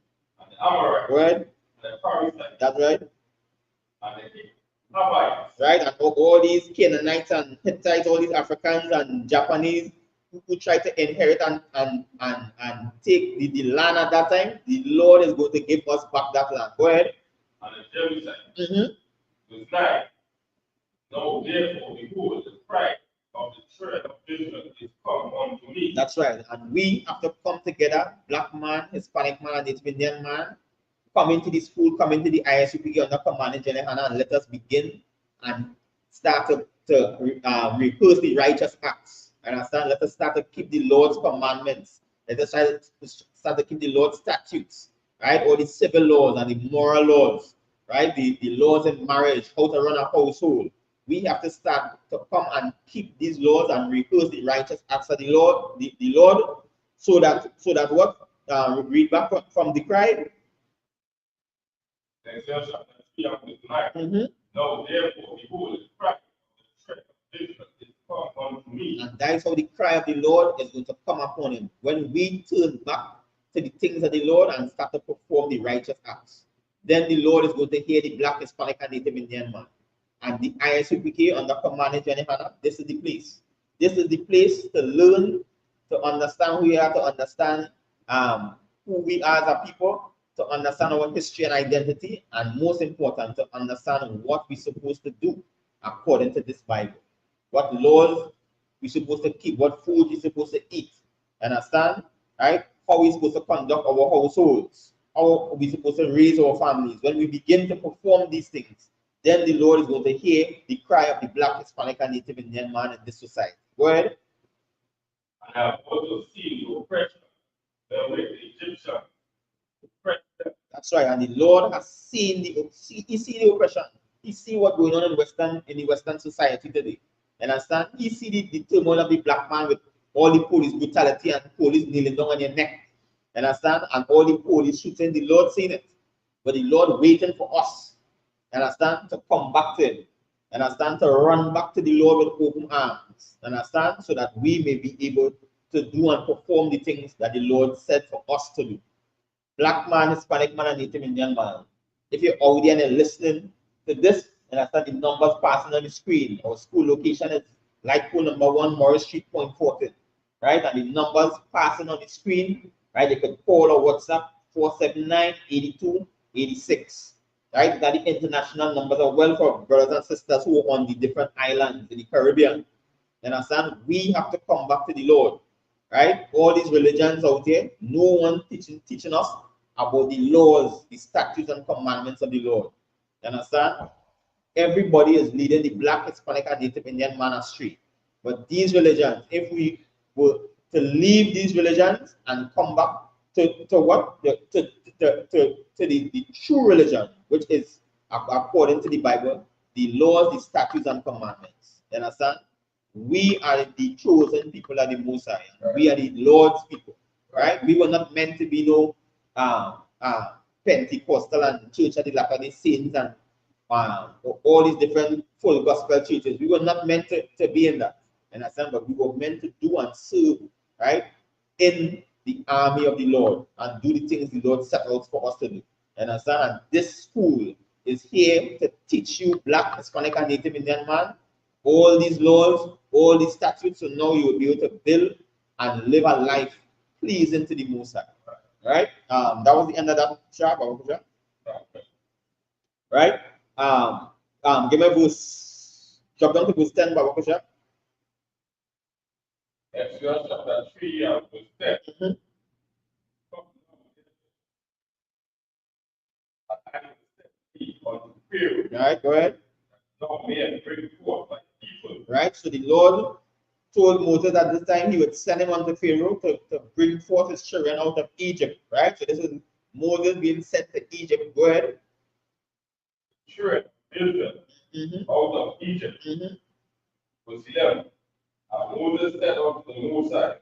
Amorites. Go ahead. And the Perizzites. That's right. And the Hivites. Right, and all these Canaanites and Hittites, all these Africans and Japanese who try to inherit and take the land at that time, the Lord is going to give us back that land. Go ahead. And the Jebusites. Was like, no, therefore, behold, the pride of the children of Israel is come unto me. That's right. And we have to come together, Black man, Hispanic man, and Native Indian man, come into the school, come into the ISUPK under Command and General Hannah, and let us begin and start to rehearse the righteous acts. Understand? Let us start to keep the Lord's commandments. Let us start to keep the Lord's statutes, right? All the civil laws and the moral laws, right? The laws in marriage, how to run a household. We have to start to come and keep these laws and rehearse the righteous acts of the Lord, the Lord, so that what? Read back from the cry. No, therefore, behold, the cry of the children of Israel is come unto me. And that is how the cry of the Lord is going to come upon him. When we turn back to the things of the Lord and start to perform the righteous acts, then the Lord is going to hear the Black, Hispanic, and Native Indian man. And the ISUPK under Command and Johnny Hannah, this is the place. This is the place to learn, to understand who we are, to understand who we are as a people, to understand our history and identity, and most important, to understand what we're supposed to do according to this Bible. What laws we're supposed to keep, what food we're supposed to eat. Understand? Right? How we're supposed to conduct our households, how we're supposed to raise our families. When we begin to perform these things, then the Lord is going to hear the cry of the Black, Hispanic, and Native Indian man in this society. Go ahead. I have also seen the oppression wherewith the Egyptians oppressed them. That's right, and the Lord has seen the he see the oppression. He see what's going on in the Western society today. You understand? He see the turmoil of the black man with all the police brutality and police kneeling down on your neck. You understand? And all the police shooting. The Lord seen it, but the Lord waiting for us. You understand? To come back to Him. You understand? To run back to the Lord with open arms. You understand? So that we may be able to do and perform the things that the Lord said for us to do. Black man, Hispanic man, and Native Indian man. If you're out there and listening to this, and understand the numbers passing on the screen, our school location is Light Pole number 1, Morris Street, Point 14, right? And the numbers passing on the screen, right? You can call or WhatsApp 479-8286, right? That the international numbers are well for brothers and sisters who are on the different islands in the Caribbean. You understand? We have to come back to the Lord. Right? All these religions out there, no one teaching us about the laws, the statutes and commandments of the Lord. You understand? Everybody is leading the black, Hispanic, and Native Indian man astray. But these religions, if we were to leave these religions and come back to what? To the true religion, which is according to the Bible, the laws, the statutes, and commandments. You understand? We are the chosen people of the Most High. We are the Lord's people, right? We were not meant to be no Pentecostal and Church of the Latter-day Saints and all these different full gospel churches. We were not meant to be in that, understand? But we were meant to do and serve, right, in the army of the Lord and do the things the Lord set out for us to do. Understand? And this school is here to teach you, black, Hispanic, and Native Indian man, all these laws, all these statutes, so now you will be able to build and live a life pleasing to the Most High. Right? That was the end of that chapter. Right? Give me verse, drop down to verse 10, Babakosha. Exodus chapter 3 and verse 10. Right, go ahead. No man bring forth my people. Right, so the Lord told Moses at this time he would send him unto Pharaoh to bring forth his children out of Egypt. Right, so this is Moses being sent to Egypt. Go ahead. Children, Israel, out of Egypt. Verse 11. And Moses said unto the Most High,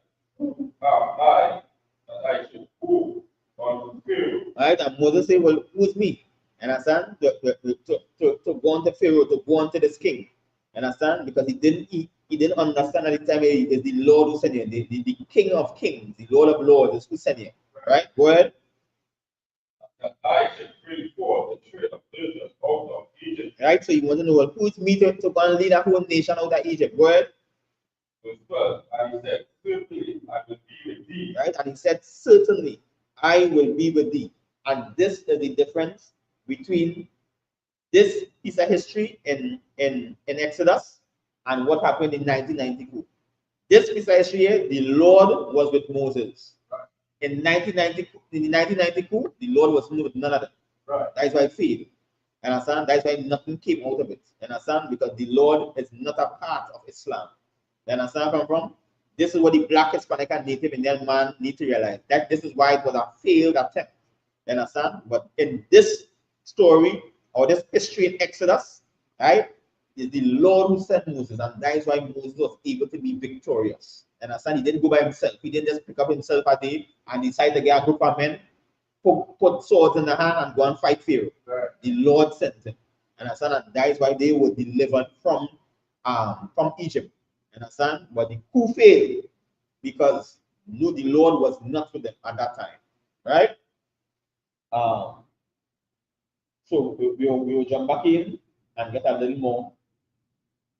I should go unto Pharaoh. Right, and Moses said, well, who's me? Understand? To go unto Pharaoh, to go unto this king. Understand? Because he didn't understand at the time it is the Lord who sent him, the King of Kings, the Lord of Lords is who sent him. Right? Go ahead. That I should bring forth the children of Israel out of Egypt. Right? So you want to know, well, who's me to go and lead a whole nation out of Egypt? Go ahead. Verse 12. And he said, certainly I will be with thee. Right? And he said, certainly I will be with thee. And this is the difference between this piece of history in Exodus and what happened in 1992. This piece of history here, the Lord was with Moses. In 1992, the Lord was with none of them. That's why it failed. Understand? That's why nothing came out of it. Understand? Because the Lord is not a part of Islam. You understand where I'm from? This is what the black, Hispanic, and Native Indian man need to realize. That this is why it was a failed attempt. You understand? But in this story or this history in Exodus, right, is the Lord who sent Moses, and that is why Moses was able to be victorious. And understand? He didn't go by himself. He didn't just pick up himself a day and decide to get a group of men, put swords in the hand and go and fight Pharaoh. Right. The Lord sent him. And understand? And that is why they were delivered from Egypt. Understand? But the coup failed because no, the Lord was not with them at that time. Right? So we will jump back in and get a little more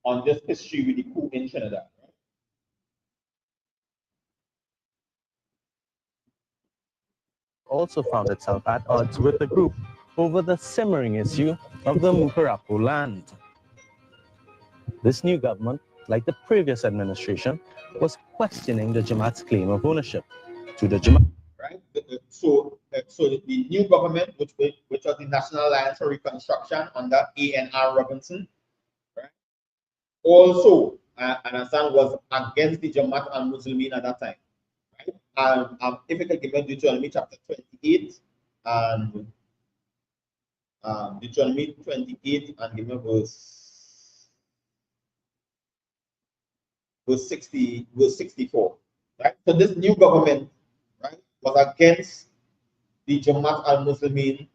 on this history with the coup in Trinidad. Also found itself at odds with the group over the simmering issue of the Mukarapu land. This new government, like the previous administration, was questioning the Jamaat's claim of ownership to the Jamaat. Right. So the new government, which was the National Alliance for Reconstruction under A.N.R. Robinson, right, also understand, was against the Jamaat al-Muslimin at that time. Right? And if you can give me Deuteronomy chapter 28 and Deuteronomy 28 and give me verse 64. Right? So this new government, right, was against the Jamaat al-Muslimin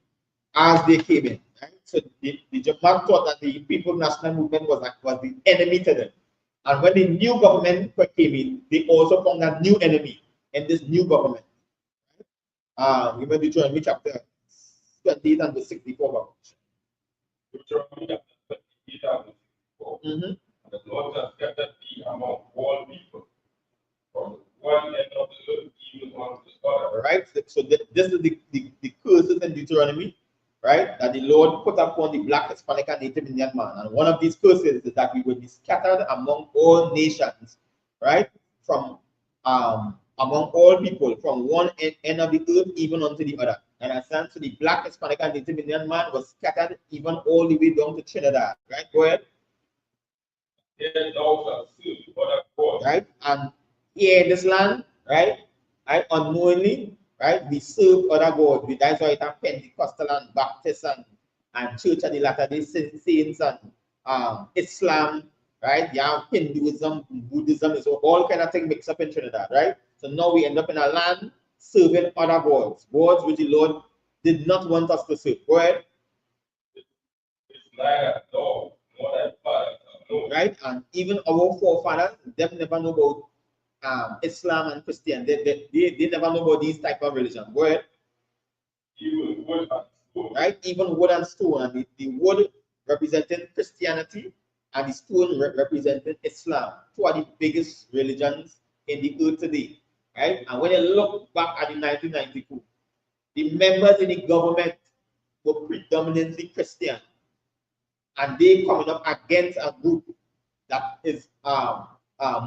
as they came in. Right? So the Jamaat thought that the People's National Movement was the enemy to them. And when the new government came in, they also found a new enemy in this new government. We may Deuteronomy chapter 28 and verse 64. Deuteronomy chapter 28 and 64. The Lord has scattered thee among all people, from one end of the earth even unto the other. Right? So this is the curses in Deuteronomy, right? That the Lord put upon the black, Hispanic, and Native Indian man. And one of these curses is that we will be scattered among all nations, right? From among all people, from one end of the earth even unto the other. And I stand to the black, Hispanic, and Native Indian man was scattered even all the way down to Trinidad. Right? Go ahead. Right? And here in this land, right? Unknowingly, right? We serve other gods. That's why it's a Pentecostal and Baptist and Church of the Latter-day Saints and Islam, right? Yeah, Hinduism, Buddhism, so all kind of things mixed up in Trinidad, right? So now we end up in a land serving other gods, gods which the Lord did not want us to serve. Go ahead. Right? And even our forefathers, they never know about Islam and Christian. They never know about these type of religion. Go ahead. Right? Even wood and stone. And the wood representing Christianity and the stone representing Islam. Two are the biggest religions in the earth today. Right? And when you look back at the 1992, the members in the government were predominantly Christian. And they coming up against a group that is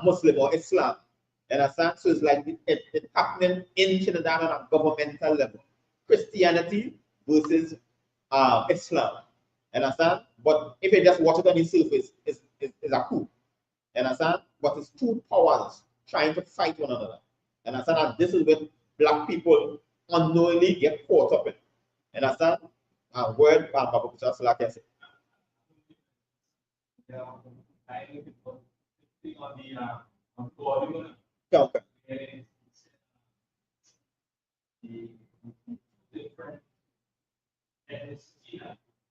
Muslim or Islam. Understand? So it's like it's happening in Trinidad on a governmental level. Christianity versus Islam. Understand? But if you just watch it on the surface, it's a coup. Understand? But it's two powers trying to fight one another. Understand? And this is when black people unknowingly get caught up in. Understand? Word just like I said. Okay.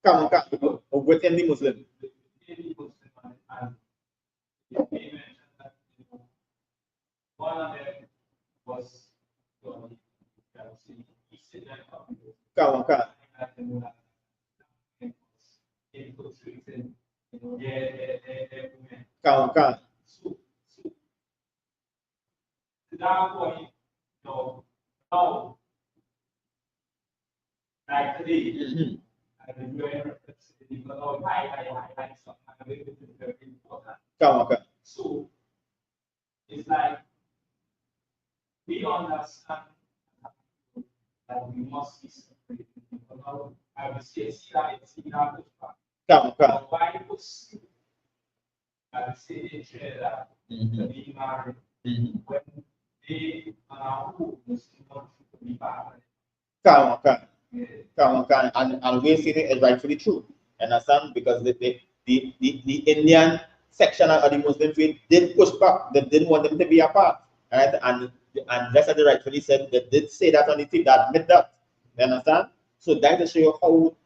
Come on, within the Muslim. One of them was Come on. Come. That point, now, like today, I've been doing reference because I like something very important. Come. So it's like we understand that we must be separated. I will say, see that pushback. Come. Why push? I will say they share that being married when they are who Muslim to be married. Come. And we see it as rightfully true. Understand? Because the Indian section of the Muslim faith did push back. They didn't want them to be apart. Right? And just as they rightfully said, they did say that on the team, that admit that. You understand? So that to show you how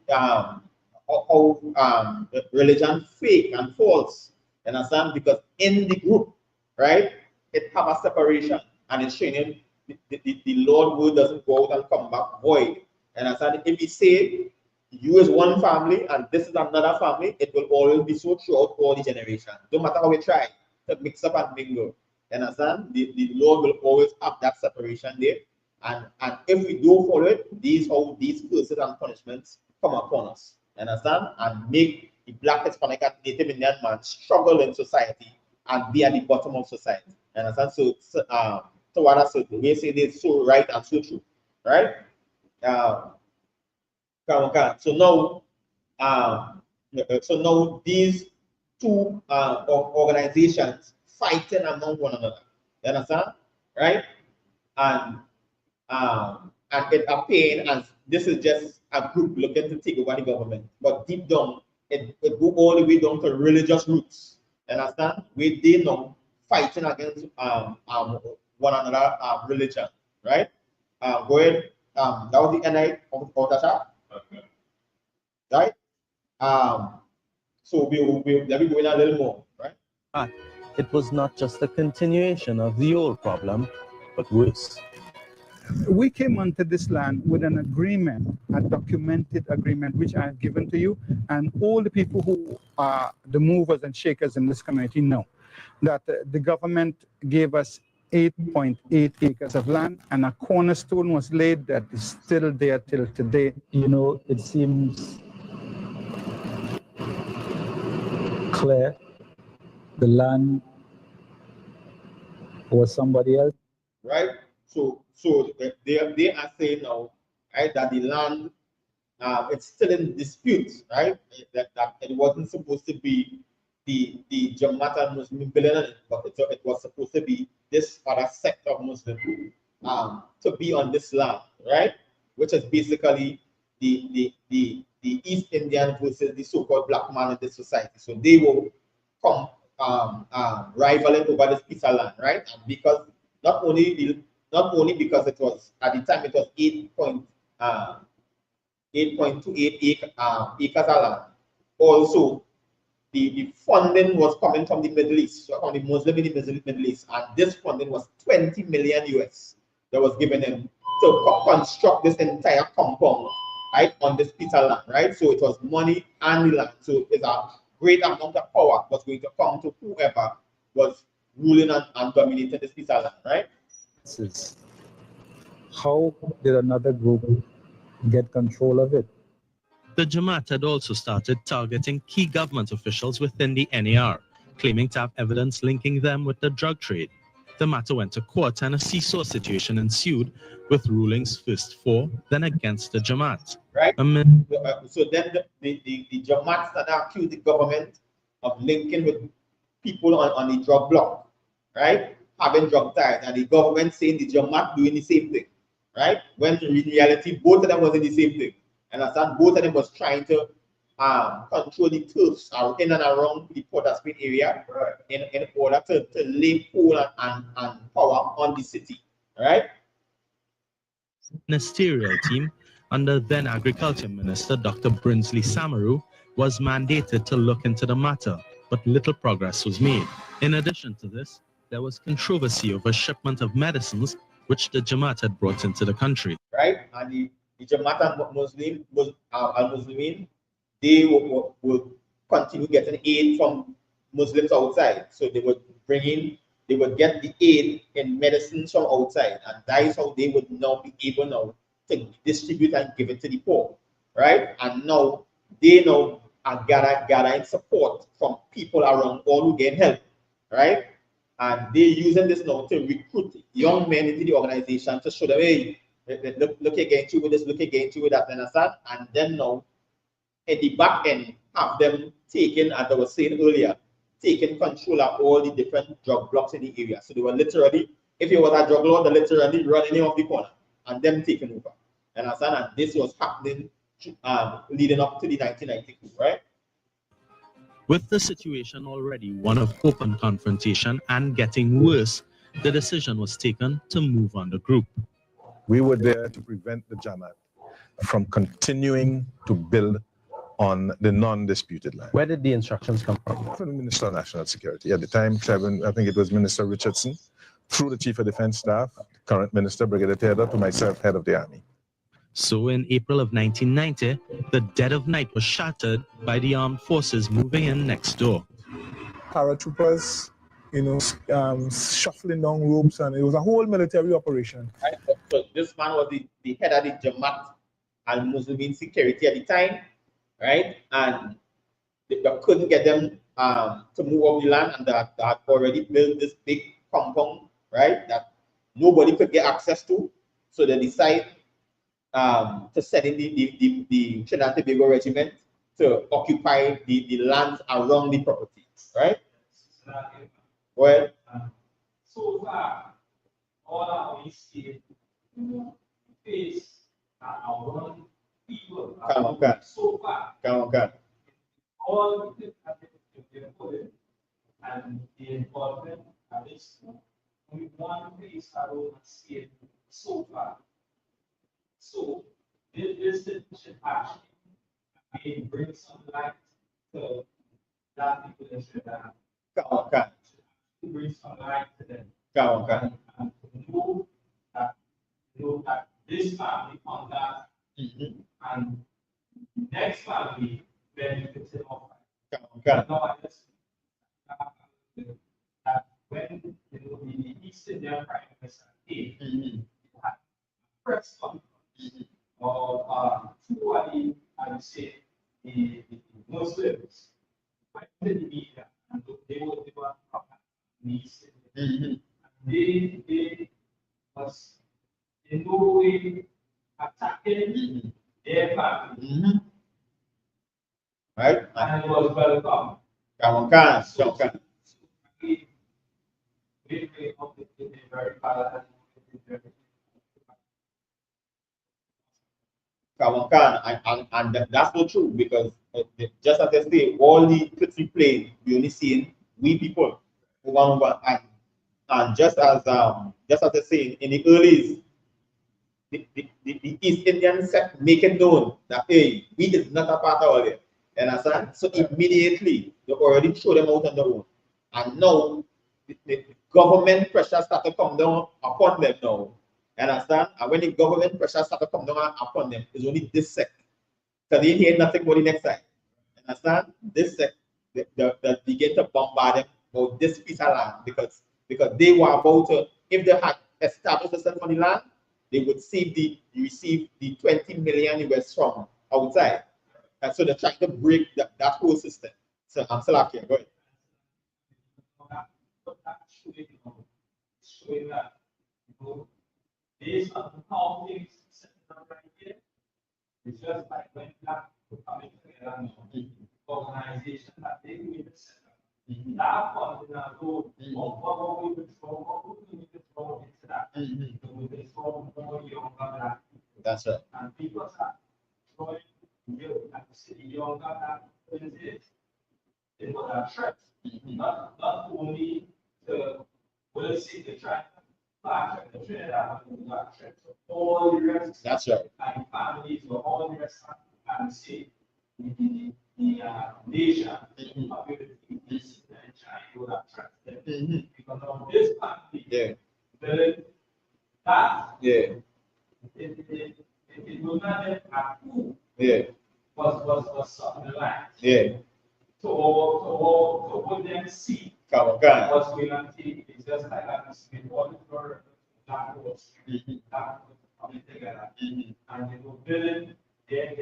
religion fake and false. You understand? Because in the group, right, it have a separation, and it's showing the Lord word doesn't go out and come back void. And understand? If we say you is one family and this is another family, it will always be so throughout all the generations. No matter how we try to mix up and mingle. Understand? The Lord will always have that separation there. And if we don't follow it, these curses and punishments come upon us. Understand? And make the black, Hispanic, and Native Indian man struggle in society and be at the bottom of society. Understand? So what I said, we say this so right and so true. Right? So now these two organizations fighting among one another. You understand? Right? And it appearing as this is just a group looking to take over the government. But deep down, it go all the way down to religious roots. You understand? Where they know fighting against one another religion. Right? Go ahead. That was the end of that chapter. Okay. Right? So let me go in a little more, right? It was not just a continuation of the old problem, but worse. We came onto this land with an agreement, a documented agreement, which I have given to you, and all the people who are the movers and shakers in this community know that the government gave us 8.8 acres of land, and a cornerstone was laid that is still there till today. You know, it seems clear the land was somebody else. Right? So they are saying now, right, that the land it's still in dispute, right? That it wasn't supposed to be the Jamaican Muslim billionaire, but it was supposed to be this other sect of Muslim to be on this land, right? Which is basically the East Indian versus the so-called black man in this society. So they will come rivaling over this piece of land, right? And because not only because it was at the time it was 8.28 acres of land. Also, the funding was coming from the Middle East, so from the Muslim in the Middle East, and this funding was 20 million US that was given them to construct this entire compound, right, on this piece of land, right? So it was money and the land. So it's a great amount of power was going to come to whoever was ruling and dominating this piece of land, right? How did another group get control of it? The Jamaat had also started targeting key government officials within the NAR, claiming to have evidence linking them with the drug trade. The matter went to court and a seesaw situation ensued, with rulings first for, then against the Jamaat. Right? So then the Jamaat started accusing the government of linking with people on the drug block, right? Having drug ties, and the government saying the Jamaat doing the same thing, right? When in reality, both of them was in the same thing. And both of them was trying to control the turfs in and around the Port of Spain area, right, in order to lay hold and power on the city, right? Ministerial team under then Agriculture Minister Dr. Brinsley Samaru was mandated to look into the matter, but little progress was made. In addition to this, there was controversy over shipment of medicines which the Jamaat had brought into the country. Right, and the Jamaat al-Muslimin, they would continue getting aid from Muslims outside. So they would get the aid in medicines from outside, and that is how they would now be able now to distribute and give it to the poor, right? And now they are gathering support from people around all who get help, right? And they're using this now to recruit young men into the organization to show them, hey, look against you with this, look against you with that, understand? And then now, at the back end, have them taken, as I was saying earlier, taking control of all the different drug blocks in the area. So they were literally, if it was a drug lord, they literally running off the corner and them taking over. Understand? And this was happening leading up to the 1990 coup, right? With the situation already one of open confrontation and getting worse, the decision was taken to move on the group. We were there to prevent the Jamaat from continuing to build on the non-disputed land. Where did the instructions come from? From the Minister of National Security. At the time, I think it was Minister Richardson, through the Chief of Defense Staff, current Minister, Brigadier Theodore, to myself, Head of the Army. So in April of 1990, the dead of night was shattered by the armed forces moving in next door. Paratroopers, shuffling down ropes, and it was a whole military operation. Right? So this man was the head of the Jamaat al-Muslimin security at the time, right? And they couldn't get them to move off the land, and that had already built this big compound, right? That nobody could get access to. So they decided to send in the Trinidad and Tobago regiment to occupy the lands around the property. right? Well, so far, all our state face our people. Come on. So far, all the and the involvement at this we want to face our own state so far. So this should actually bring some light to that people in Trinidad. Bring some light to them. And know that this family on that and next family benefits off. Now I just that when the East Indian Prime Minister came, had press conference of two of the, I would say, the Muslims went to the media and they were East Indian. They was in no way attacking their family. Right? And it was welcome. And that's not true because just as I say, all the clips we play, we only seeing we people over and just as I say in the early the East Indian sect make it known that hey, we is not a part of it. You understand? So immediately they already throw them out on the road. And now the government pressure start to come down upon them now. You understand? And when the government pressure start to come down upon them, it's only this sect. So they hear nothing about the next side. You understand? This sect they begin to bombard them about this piece of land because they were about to, if they had established themselves on the land, they would receive the 20 million US from outside. And so they're trying to break that whole system. So I'm still here. Go ahead. Showing that based on how things set up right here, it's just like when black people coming together organization that they will set up. That fund in our road what we would throw into that. We would throw more younger black people. That's right. And people start throwing like the city younger black people in this. It was a threat. Not only to we'll see the track back at the Trinidad, all the rest. That's right. And families or all the rest and see the nation, the community, this and China will attract them. Because of this family, it was not a coup. Was something like to put them see what's going on. It's just like I'm speaking all for that was coming together and they were building their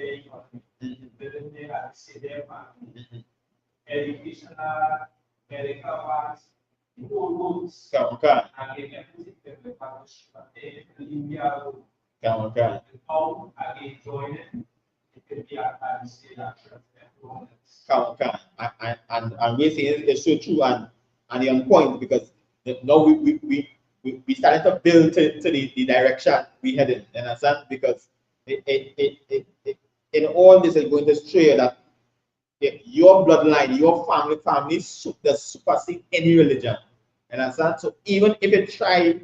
building their their family, educational, medical wise, the whole roots, and they everything that they publish, but they India how again join it. It could be a state action. And we say it's so true and on point because now we started to build to the direction we headed. You understand? Because in all this is going to show you that your bloodline, your family does supersede any religion. You understand? So even if you try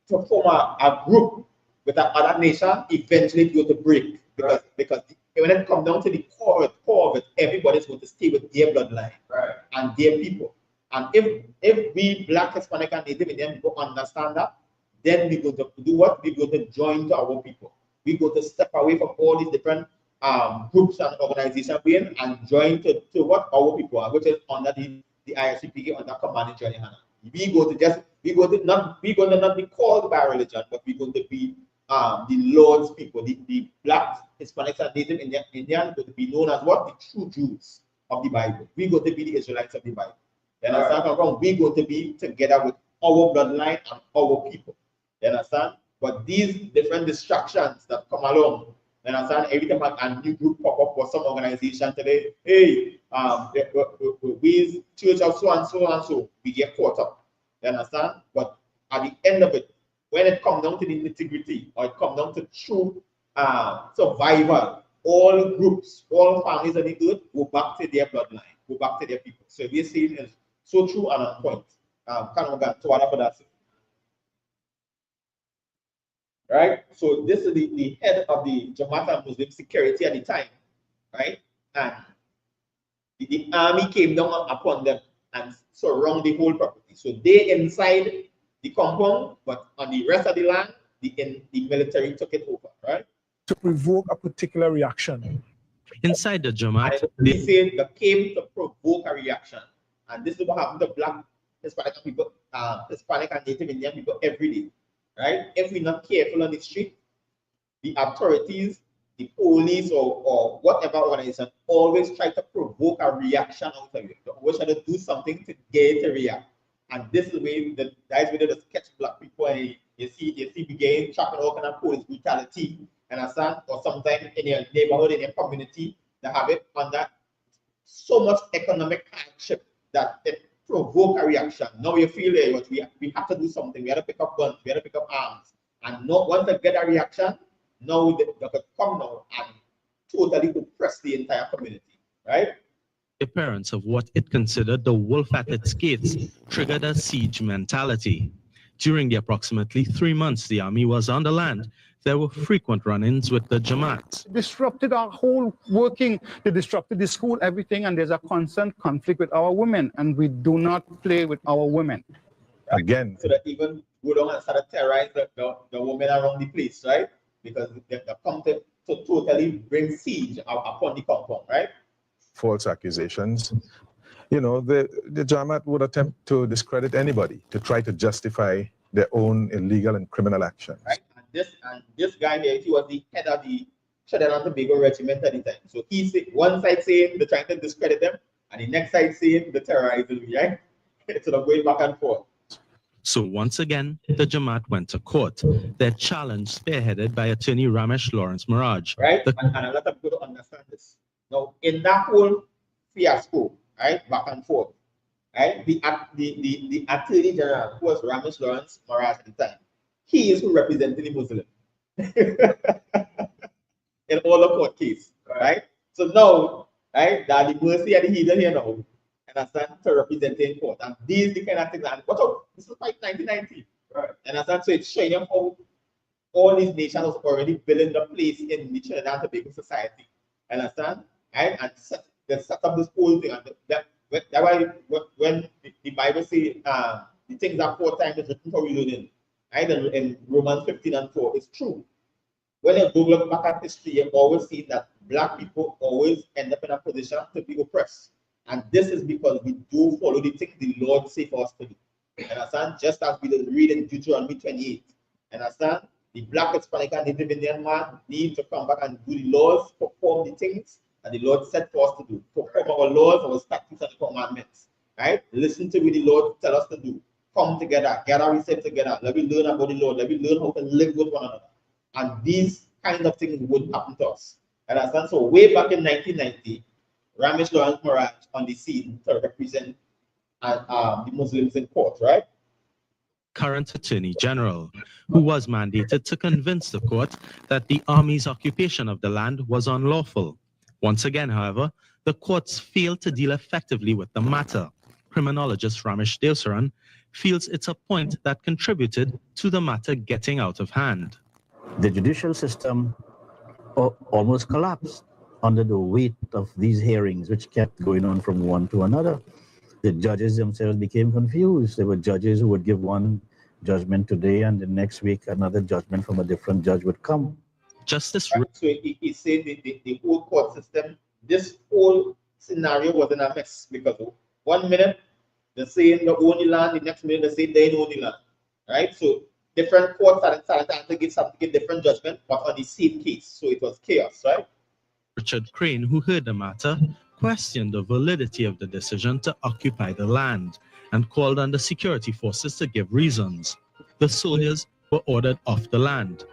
to form a group with another nation, eventually it's going to break because when it comes down to the core of it, everybody's going to stay with their bloodline and their people. And if we Black, Hispanic, and Native Indian people understand that, then we're going to do what? We're going to join to our people. We're going to step away from all these different groups and organizations we're in and join to what our people are, which is under the ISCPA under command in Johnny Hanna. We're going to not be called by religion, but we're going to be the Lord's people, the Black, Hispanics, and Native Indians going to be known as what? The true Jews of the Bible. We're going to be the Israelites of the Bible. You understand? We're going to be together with our bloodline and our people. You understand? But these different distractions that come along And understand, every time a new group pop up for some organization today, hey, we church of so and so and so, we get caught up. You understand? But at the end of it, when it comes down to the nitty-gritty, or it comes down to true survival, all groups, all families on the earth go back to their bloodline, go back to their people. So we're saying is so true and on point. Right? So this is the head of the Jamaat Muslim security at the time, right? And the army came down upon them and surround the whole property. So they inside the compound, but on the rest of the land, the military took it over, right? To provoke a particular reaction. Inside the Jamaat, they say they came to provoke a reaction. And this is what happened to Black, Hispanic people, Hispanic and Native Indian people every day, right? If we're not careful on the street, the authorities, the police, or whatever organization always try to provoke a reaction out of you. They always try to do something to get it to react. And this is where the guys with the sketch Black people, and you see begin trapping all kind of police brutality, and or sometimes in your neighborhood, in your community, they have it under so much economic hardship that it provoke a reaction. Now you feel that we have to do something. We have to pick up guns, we have to pick up arms, and not once they get a reaction, now they could come now and totally oppress the entire community, right? The appearance of what it considered the wolf at its gates triggered a siege mentality. During the approximately 3 months the army was on the land, there were frequent run-ins with the Jamaat. Disrupted our whole working, they disrupted the school, everything, and there's a constant conflict with our women, and we do not play with our women. Again. So that even go down and start to terrorize the women around the place, right? Because they come to totally bring siege upon the compound, right? False accusations. You know, the Jamaat would attempt to discredit anybody to try to justify their own illegal and criminal actions. Right? And this guy here, he was the head of the Trinidad and Tobago regiment at the time. So he's one side saying they're trying to discredit them, and the next side saying they're terrorizing me, right? So they're going back and forth. So once again, the Jamaat went to court. Their challenge spearheaded by attorney Ramesh Lawrence Maraj. Right? And a lot of people don't understand this. Now, in that whole fiasco, right, back and forth, right, the attorney general, who was Ramesh Lawrence Maraj at the time, he is who represented the Muslim in all the court case, right? So now, right, that the mercy and the heathen here now, and I stand to represent in court. And these the kind of things, and watch out, this is like 1990, right? And I stand, so it's showing them how all these nations was already building the place in the Trinidad and Tobago society. Understand? Right? And they set up this whole thing. And that's why when the Bible says the things are 4 times written for reloading, right? In Romans 15:4, it's true. When you go look back at history, you always see that Black people always end up in a position to be oppressed. And this is because we do follow the things the Lord says for us to do. Understand? Just as we read in Deuteronomy 28. Understand? The Black, Hispanic, and Native Indian man need to come back and do the laws, perform the things that the Lord said for us to do. Perform our laws, our statutes, and commandments. Right? Listen to what the Lord tell us to do. Come together, gather ourselves together. Let me learn about the Lord. Let me learn how to live with one another. And these kind of things would happen to us. Understand? So way back in 1990, Ramesh Lawrence Maraj on the scene to represent the Muslims in court, right? Current Attorney General, who was mandated to convince the court that the army's occupation of the land was unlawful. Once again, however, the courts failed to deal effectively with the matter. Criminologist Ramesh Devsaran feels it's a point that contributed to the matter getting out of hand. The judicial system almost collapsed under the weight of these hearings, which kept going on from one to another. The judges themselves became confused. There were judges who would give one judgment today, and the next week another judgment from a different judge would come. Justice. Right. So he said the whole court system, this whole scenario was in a mess, because 1 minute they're saying they own the land, the next minute they say they don't own the land. Right? So different courts started to give different judgment, but on the same case. So it was chaos, right? Richard Crane, who heard the matter, questioned the validity of the decision to occupy the land and called on the security forces to give reasons. The soldiers were ordered off the land.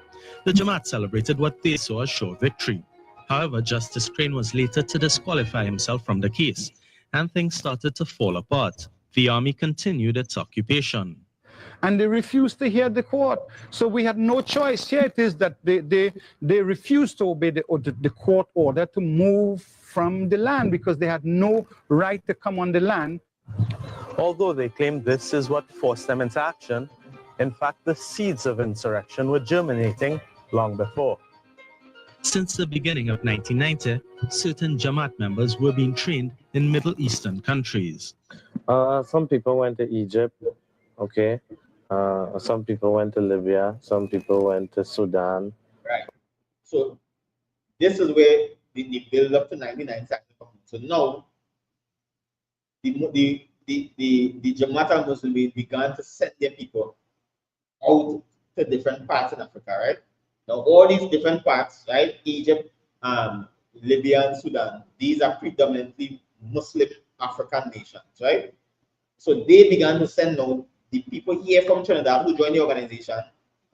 The Jamaat celebrated what they saw as sure victory. However, Justice Crane was later to disqualify himself from the case, and things started to fall apart. The army continued its occupation. And they refused to hear the court. So we had no choice. Here it is that they refused to obey the court order to move from the land because they had no right to come on the land. Although they claimed this is what forced them into action, in fact, the seeds of insurrection were germinating long before. Since the beginning of 1990, certain Jamaat members were being trained in Middle Eastern countries. Some people went to Egypt, okay. Some people went to Libya. Some people went to Sudan. Right. So this is where the build up to 1990 started coming. So now the Jamaat al-Muslimin began to send their people out to different parts in Africa, right? Now all these different parts, right? Egypt, Libya, and Sudan, these are predominantly Muslim African nations, right? So they began to send out the people here from Trinidad who joined the organization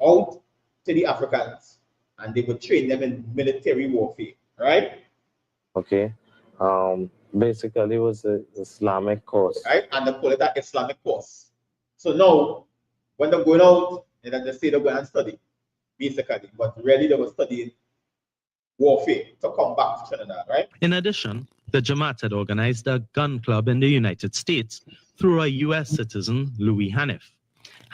out to the Africans, and they would train them in military warfare, right? Okay. Basically, it was an Islamic course. Right, and they call it an Islamic course. So now, when they're going out, they say they're going and study, basically, but really they were studying warfare to come back to Trinidad, right? In addition, the Jamaat had organized a gun club in the United States through a U.S. citizen, Louis Hanif.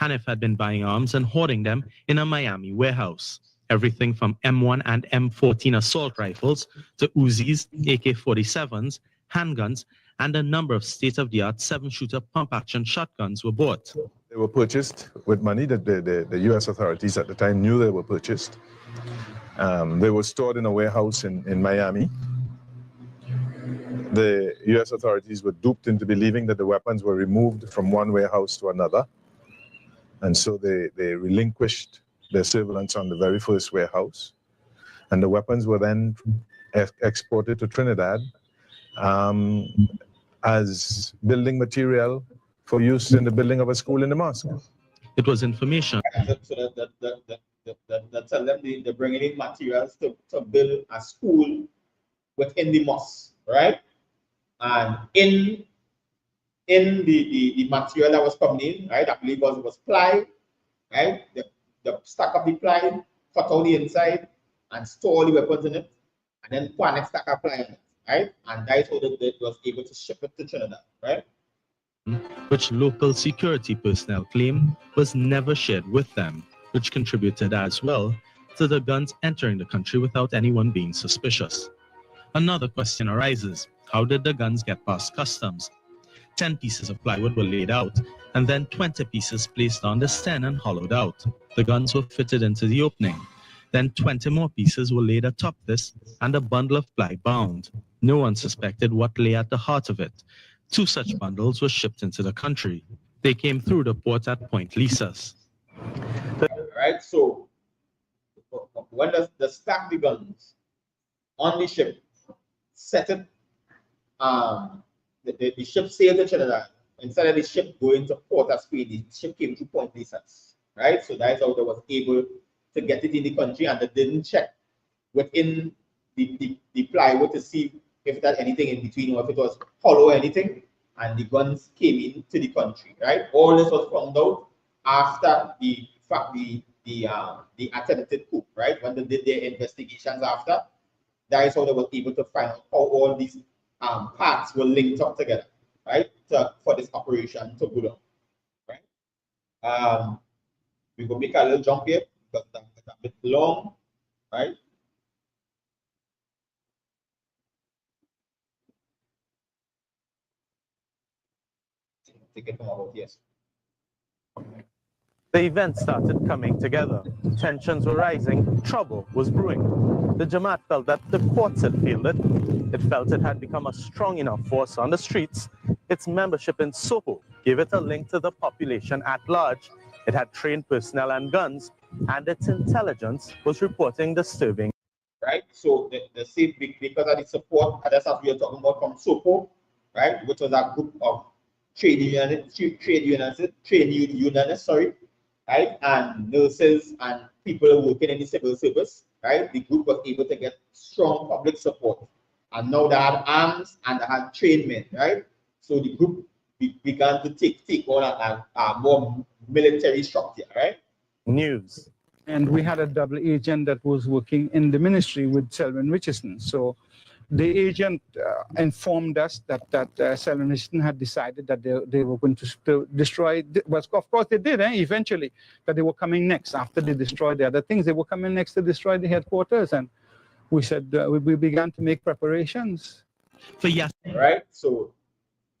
Hanif had been buying arms and hoarding them in a Miami warehouse. Everything from M1 and M14 assault rifles to Uzis, AK-47s, handguns, and a number of state-of-the-art 7-shooter pump-action shotguns were bought. They were purchased with money that the U.S. authorities at the time knew they were purchased. They were stored in a warehouse in Miami. The U.S. authorities were duped into believing that the weapons were removed from one warehouse to another. And so they relinquished their surveillance on the very first warehouse. And the weapons were then exported to Trinidad as building material for use in the building of a school in the mosque. It was information. So that tell them they're bringing in materials to build a school within the mosque, right? And in the material that was coming in, right, I believe was ply, right? The stack of the ply, cut out the inside and store the weapons in it, and then put a stack of ply in it, right? And that's how they was able to ship it to Trinidad, right? Which local security personnel claimed was never shared with them, which contributed as well to the guns entering the country without anyone being suspicious. Another question arises: how did the guns get past customs? 10 pieces of plywood were laid out, and then 20 pieces placed on the stand and hollowed out. The guns were fitted into the opening. Then 20 more pieces were laid atop this, and a bundle of ply bound. No one suspected what lay at the heart of it. 2 such bundles were shipped into the country. They came through the port at Point Lisas. Right, so when the stack the guns on the ship, set it, the ship sailed to Trinidad. Instead of the ship going to Port of Spain, the ship came to Point Lisas, right? So that's how they was able to get it in the country, and they didn't check within the plywood to see if it had anything in between or if it was hollow or anything, and the guns came into the country, right? All this was found out after the attempted coup, right? When they did their investigations after, that is how they were able to find out how all these parts were linked up together, right? For this operation to go down, right? We will make a little jump here because it's a bit long, right? Take it from about, yes. The events started coming together. Tensions were rising. Trouble was brewing. The Jamaat felt that the courts had failed it. It felt it had become a strong enough force on the streets. Its membership in SOPO gave it a link to the population at large. It had trained personnel and guns, and its intelligence was reporting disturbing. Right, so the same because of the support, that's what we are talking about from SOPO, right, which was a group of trade unionists, right, and nurses and people working in the civil service, right, the group was able to get strong public support. And now they had arms and they had trained men, right? So the group began to take on a more military structure, right? News. And we had a double agent that was working in the ministry with Selwyn Richardson. So the agent informed us that Selwyn Richardson had decided that they were going to destroy, well, of course they did, eventually, that they were coming next. After they destroyed the other things, they were coming next to destroy the headquarters. And we said, we began to make preparations. For yes. Right, so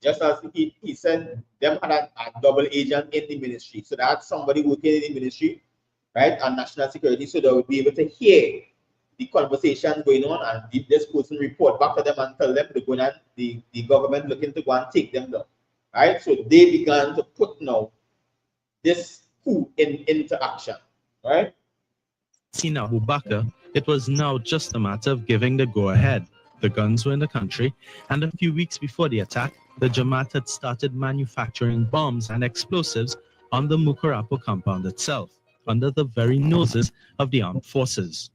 just as he said, them had a double agent in the ministry. So they had somebody working in the ministry, right, and national security, so they would be able to hear the conversation going on and this person report back to them and tell them to go and the government looking to go and take them down. Right? So they began to put now this coup into action. Right? Seen Abu Bakr, it was now just a matter of giving the go-ahead. The guns were in the country, and a few weeks before the attack, the Jamaat had started manufacturing bombs and explosives on the Mukurapo compound itself, under the very noses of the armed forces.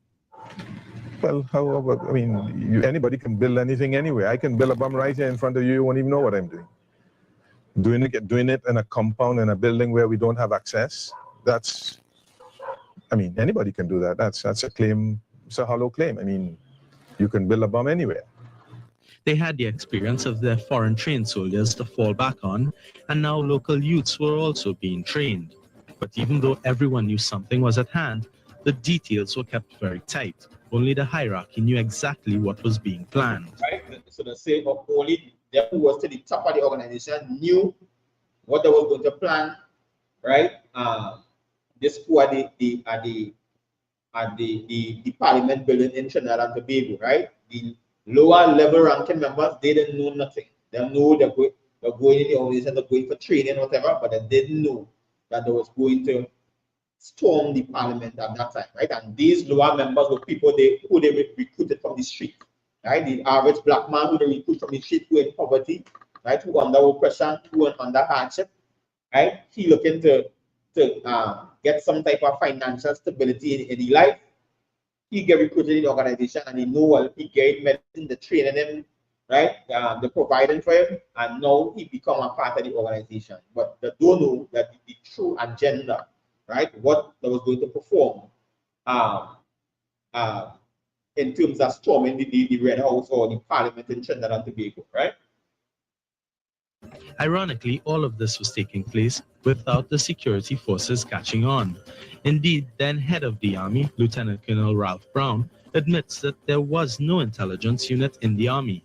Well, however, I mean, anybody can build anything anyway. I can build a bomb right here in front of you. You won't even know what I'm doing. Doing it in a compound, in a building where we don't have access, that's, I mean, anybody can do that. That's a claim, it's a hollow claim. I mean, you can build a bomb anywhere. They had the experience of their foreign trained soldiers to fall back on, and now local youths were also being trained. But even though everyone knew something was at hand, the details were kept very tight. Only the hierarchy knew exactly what was being planned. Right? So the same of only them who was to the top of the organization knew what they was going to plan, right? This coup at the parliament building in Trinidad and Tobago, right? The lower level ranking members, they didn't know nothing. They know they're going in the organization, they're going for training, whatever, but they didn't know that they was going to storm the parliament at that time, right? And these lower members were people who they recruited from the street, right? The average black man who they recruit from the street, who in poverty, right? Who under oppression, who under hardship, right? He looking to get some type of financial stability in his life. He get recruited in the organization, and he know what he get medicine, the training him, right? The providing for him, and now he become a part of the organization. But they don't know that the true agenda, right? What they was going to perform in terms of storming the Red House or the Parliament in Trinidad and Tobago, right? Ironically, all of this was taking place without the security forces catching on. Indeed, then head of the army, Lieutenant Colonel Ralph Brown, admits that there was no intelligence unit in the army.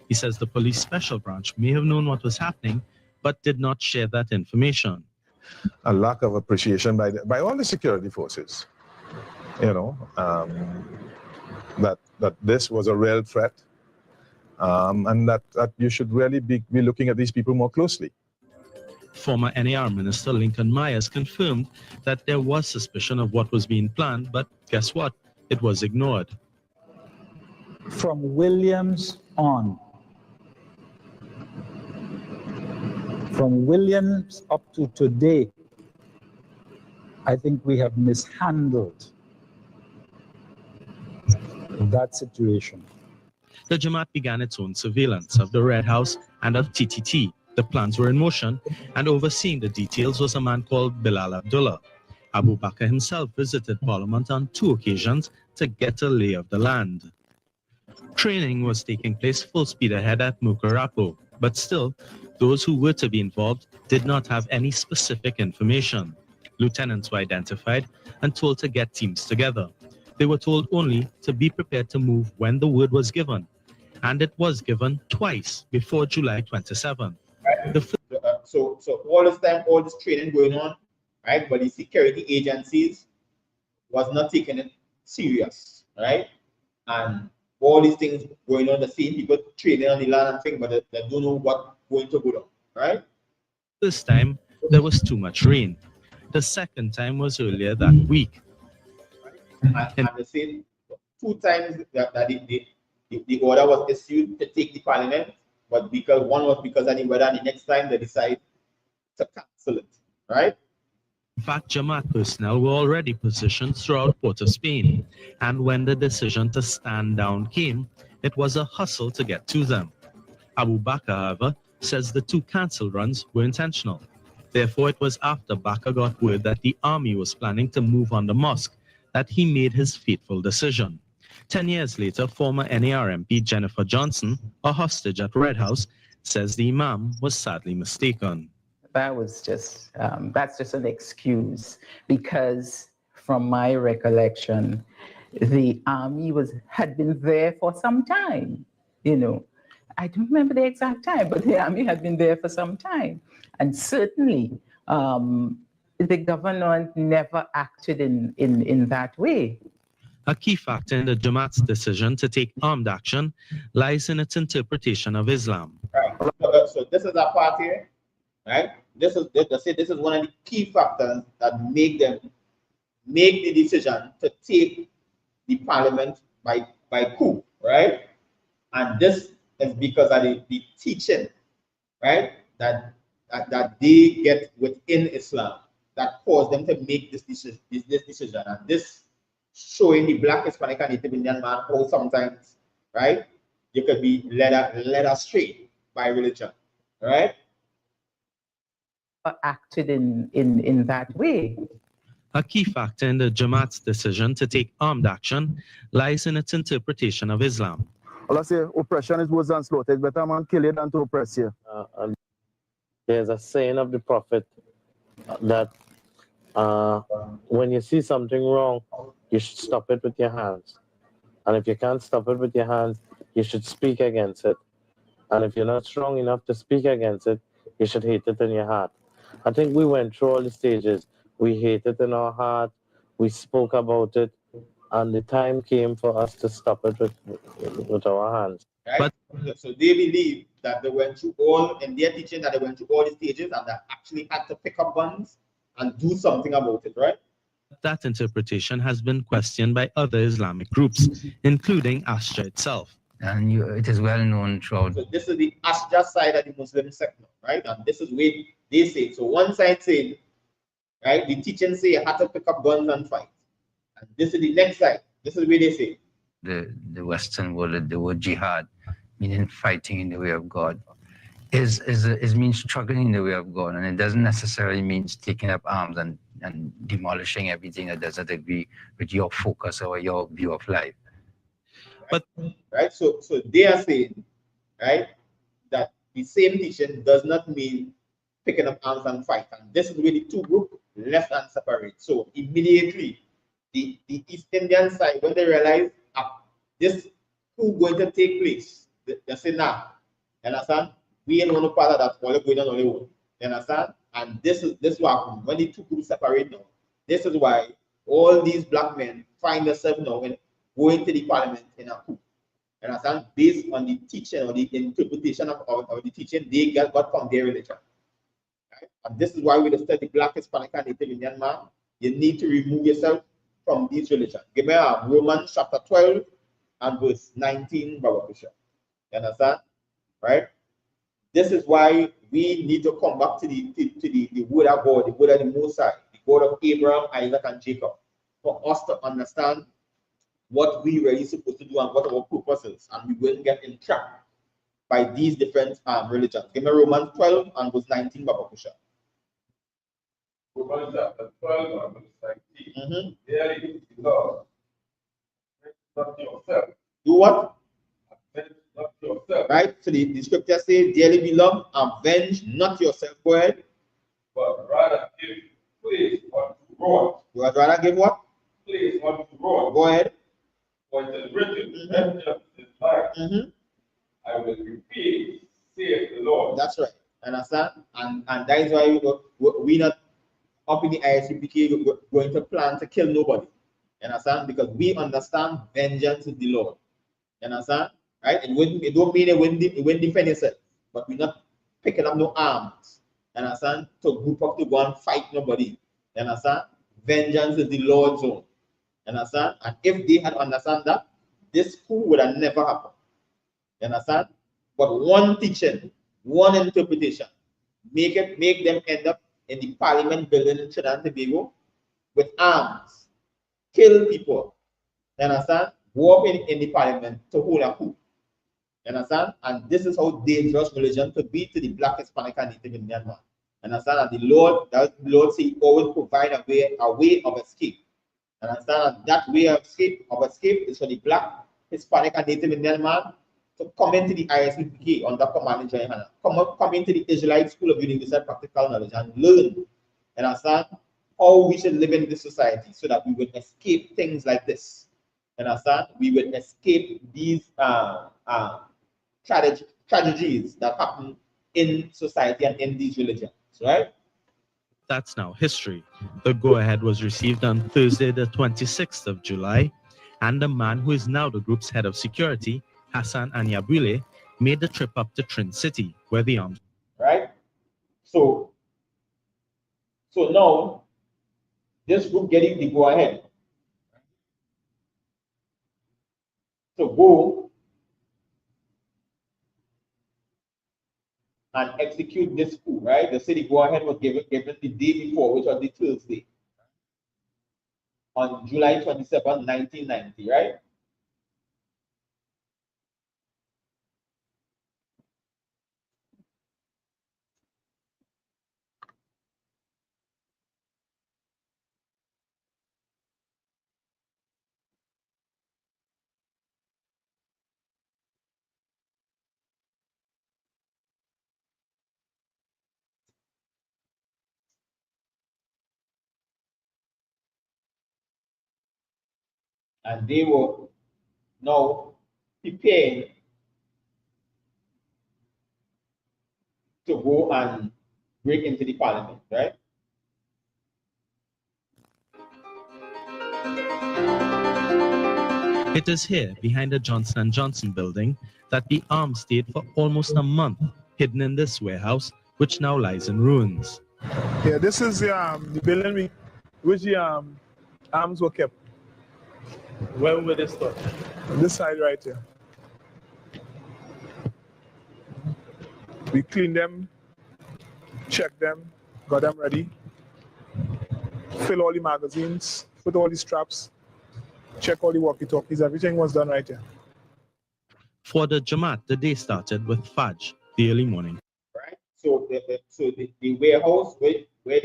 He says the police special branch may have known what was happening, but did not share that information. A lack of appreciation by all the security forces, you know, that this was a real threat, and that you should really be looking at these people more closely. Former NAR Minister Lincoln Myers confirmed that there was suspicion of what was being planned, but guess what? It was ignored. From Williams on, from Williams up to today, I think we have mishandled that situation. The Jamaat began its own surveillance of the Red House and of TTT. The plans were in motion, and overseeing the details was a man called Bilal Abdullah. Abu Bakr himself visited Parliament on 2 occasions to get a lay of the land. Training was taking place full speed ahead at Mukurapo, but still, those who were to be involved did not have any specific information. Lieutenants were identified and told to get teams together. They were told only to be prepared to move when the word was given, and it was given twice before July 27. So all this time, all this training going on, right? But the security agencies was not taking it serious, right? And all these things going on, the same people training on the land and things, but they don't know what's going to go down, right? This time, there was too much rain. The second time was earlier that week. And the same 2 times that the order was issued to take the parliament, but because one was because of the weather, and the next time they decide to cancel it, right? fact, Jamaat personnel were already positioned throughout Port of Spain, and when the decision to stand down came, it was a hustle to get to them. Abu Bakr, however, says the 2 cancelled runs were intentional. Therefore, it was after Bakr got word that the army was planning to move on the mosque that he made his fateful decision. 10 years later, former NAR MP Jennifer Johnson, a hostage at Red House, says the imam was sadly mistaken. That was just, that's just an excuse, because from my recollection, the army had been there for some time, I don't remember the exact time, but the army had been there for some time. And certainly, the government never acted in that way. A key factor in the Jamaat's decision to take armed action lies in its interpretation of Islam. Right. So this is a part here, right? This is one of the key factors that make the decision to take the parliament by coup, right? And this is because of the teaching, right? That they get within Islam that caused them to make this decision. And this showing the Black, Hispanic, and Native Indian man how sometimes, right, you could be led astray by religion, right? Acted in that way. A key factor in the Jamaat's decision to take armed action lies in its interpretation of Islam. All I say, oppression is worse than slaughter. It's better man kill you than to oppress you. There's a saying of the Prophet that when you see something wrong, you should stop it with your hands. And if you can't stop it with your hands, you should speak against it. And if you're not strong enough to speak against it, you should hate it in your heart. I think we went through all the stages. We hated it in our heart, we spoke about it, and the time came for us to stop it with our hands. Right? So they believe that they went through all, in their teaching, that they went through all the stages and that actually had to pick up guns and do something about it, right? That interpretation has been questioned by other Islamic groups, including Astra itself. And it is well known throughout. So this is the Astra side of the Muslim sector, right? And this is where they say. So one side saying, right, the teaching say you have to pick up guns and fight. And this is the next side. This is where they say. The Western world, the word jihad, meaning fighting in the way of God, is means struggling in the way of God. And it doesn't necessarily mean taking up arms and demolishing everything that doesn't agree with your focus or your view of life. But right, so they are saying, right, that the same teaching does not mean picking up arms and fight. And this is really two groups left and separate. So immediately the East Indian side, when they realize this coup going to take place, they say, nah, you understand? We ain't one part of that, all going on only one. You understand? And this is what happens. When the two groups separate now, this is why all these black men find themselves now in going to the parliament in a coup. You understand? Based on the teaching or the interpretation of the teaching they got from their religion. Right? And this is why with the study Black, Hispanic, and Native Indian man, you need to remove yourself from these religions. Give me Romans chapter 12 and verse 19, Baba Bishop. You understand? Right? This is why we need to come back to the word of God, the word of the Most High, the God of Abraham, Isaac, and Jacob, for us to understand what we really supposed to do and what our purpose is, and we won't get entrapped by these different religions. Give me Romans 12 and verse 19, Baba Kusha. Romans chapter 12 and verse 19. There is the Lord. Not yourself. Do what? Not yourself. Right? So the scripture says, dearly beloved, avenge not yourself. Go ahead. But rather give place unto wrath. You would rather give what? Place unto wrath. Go ahead. For it is written, vengeance is mine. I will repay, saith the Lord. That's right. Understand? And that is why we're not up in the ISCPK going to plan to kill nobody. You understand? Because we understand vengeance is the Lord. You understand? Right? It don't mean it won't defend itself, but we're not picking up no arms. You understand? To group up to go and fight nobody. You understand? Vengeance is the Lord's own. You understand? And if they had understand that, this coup would have never happened. You understand? But one teaching, one interpretation, make them end up in the Parliament building in Trinidad and Tobago with arms, kill people, you understand? Go up in the Parliament to hold a coup, you understand? And this is how dangerous religion could be to the Black, Hispanic, and Native Indian man. Understand? And the Lord say always provide a way of escape. Understand? And that way of escape is for the Black, Hispanic, and Native Indian man to come into the ISUPK under command in China. Come into the Israelite School of Universal Practical Knowledge and learn. Understand? How we should live in this society so that we would escape things like this. Understand? We would escape these tragedies that happen in society and in these religions. Right? That's now history. The go-ahead was received on Thursday, the 26th of July, and the man who is now the group's head of security, Hassan Anyabwile, made the trip up to Trin City, where the arms. Right? So now, this group getting the go-ahead to go and execute this coup, right? The city go-ahead was given the day before, which was the Thursday, on July 27, 1990, right? And they were now preparing to go and break into the parliament, right? It is here, behind the Johnson & Johnson building, that the arms stayed for almost a month, hidden in this warehouse, which now lies in ruins. Yeah, this is the building which the arms were kept. Where were they stored? This side right here. We cleaned them, checked them, got them ready, fill all the magazines, put all the straps, check all the walkie-talkies, everything was done right here. For the Jamaat, the day started with Fajr, the early morning. Right? So the warehouse where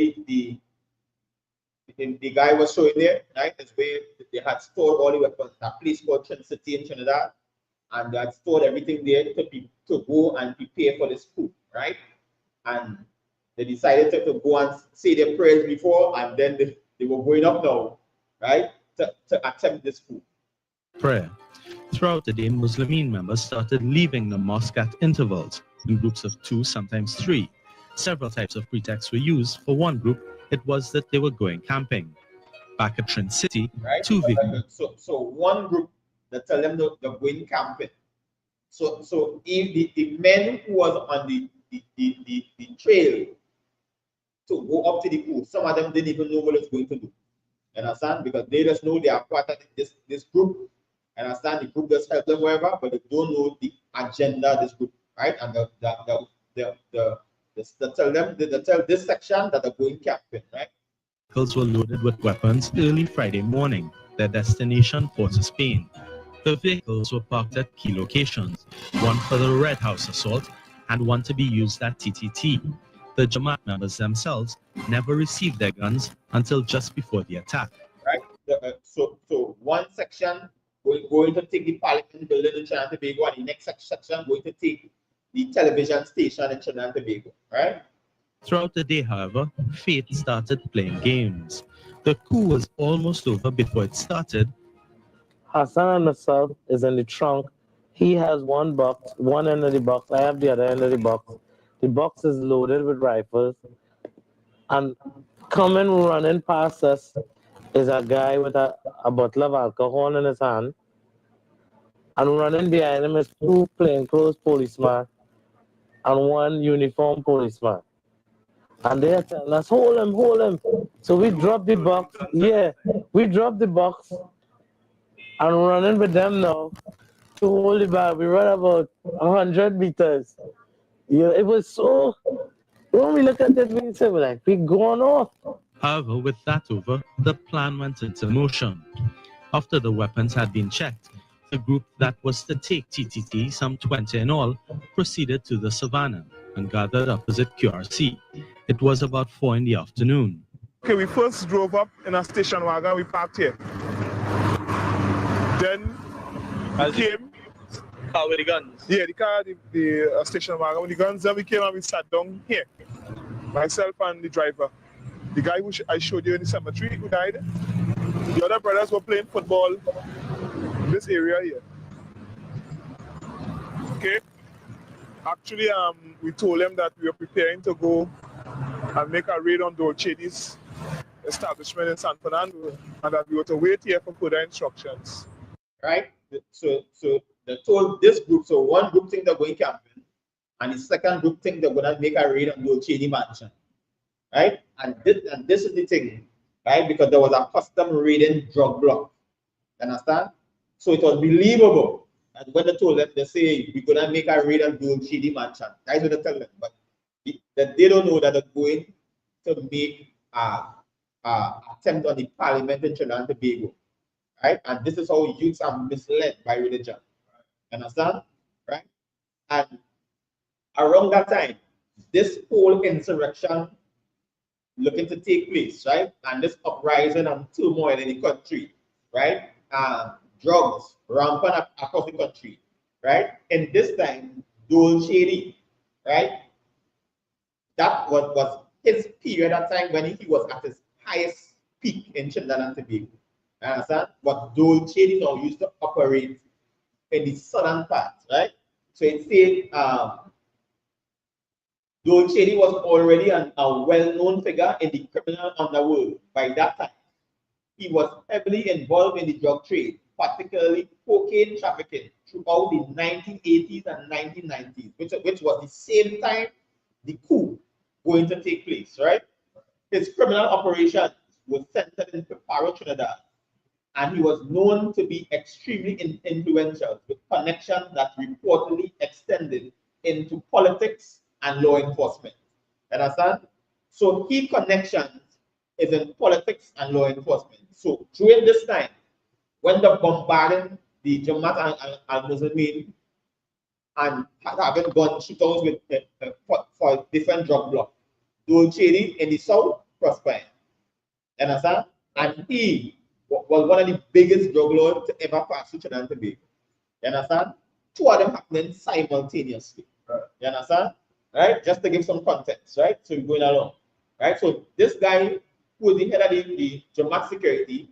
the guy was showing there, right, is where they had stored all the weapons. That place called Trin City in Trinidad, and they had stored everything there to go and prepare for this coup, right? And they decided to go and say their prayers before, and then they were going up now, right, to attempt this coup. Prayer. Throughout the day, Muslimin members started leaving the mosque at intervals, in groups of 2, sometimes 3. Several types of pretexts were used. For one group, it was that they were going camping. Back at Trin City, right? 2 vehicles. So one group that tell them they're going camping. So if the men who was on the trail to go up to the coup, some of them didn't even know what it's going to do. You understand? Because they just know they are part of this group. You understand? The group just help them wherever, but they don't know the agenda of this group, right? And they tell this section that they're going camping, right? Vehicles were loaded with weapons early Friday morning, their destination Port of Spain. The vehicles were parked at key locations, one for the Red House assault and one to be used at TTT. The Jamaat members themselves never received their guns until just before the attack. Right. So one section going to take the Parliament building in Trinidad and Tobago, and the next section going to take the television station in Trinidad and Tobago, right? Throughout the day, however, fate started playing games. The coup was almost over before it started. Hassan and myself is in the trunk. He has one box, one end of the box. I have the other end of the box. The box is loaded with rifles. And coming running past us is a guy with a bottle of alcohol in his hand. And running behind him is 2 plainclothes policemen and 1 uniformed policeman. And they are telling us, hold him, hold him. So we drop the box. Yeah, we drop the box and running with them now to hold it back. We run about 100 meters. Yeah, it was so when we look at this, we say, like, we going off. However, with that over, the plan went into motion. After the weapons had been checked, the group that was to take TTT, some 20 in all, proceeded to the savannah and gathered opposite QRC. It was about 4 in the afternoon. Okay, we first drove up in a station wagon, we parked here. Then we came. Car with the guns? Yeah, the car, the station wagon with the guns. Then we came and we sat down here. Myself and the driver. The guy who I showed you in the cemetery who died. The other brothers were playing football in this area here. Okay. Actually, we told them that we were preparing to go and make a raid on Dolce's establishment in San Fernando, and that we were to wait here for further instructions. Right? So they told this group, so one group think they're going camping, and the second group think they're going to make a raid on Dolce mansion. Right? And this is the thing, right? Because there was a custom raiding drug block. You understand? So it was believable. And when they told them, they say, we're going to make a raid on Dolce mansion. That's what they tell them. But they don't know that they're going to make an attempt on the parliament in Trinidad and Tobago. Right? And this is how youths are misled by religion. You understand? Right? And around that time, this whole insurrection looking to take place, right? And this uprising and turmoil in the country, right? Drugs rampant across the country, right? In this time, Dolce, right? That was his period at time when he was at his highest peak in Trinidad and Tobago. Understand? But Dolce now used to operate in the southern part, right? So it said Dolce was already a well-known figure in the criminal underworld by that time. He was heavily involved in the drug trade, particularly cocaine trafficking, throughout the 1980s and 1990s, which was the same time the coup going to take place, right? His criminal operations were centered in Piparo, Trinidad, and he was known to be extremely influential with connections that reportedly extended into politics and law enforcement. Understand? So key connections is in politics and law enforcement. So during this time, when they're bombarding the Jamaat al-Muslimin and having gun shootouts with for different drug blocks, Dolce in the south prospered. Understand? And he was one of the biggest drug lords to ever pass through Trinidad and Tobago. You understand? Two of them happening simultaneously. You understand? Right? Just to give some context, right? So we're going along. Right? So this guy who is the head of the Jamaat security,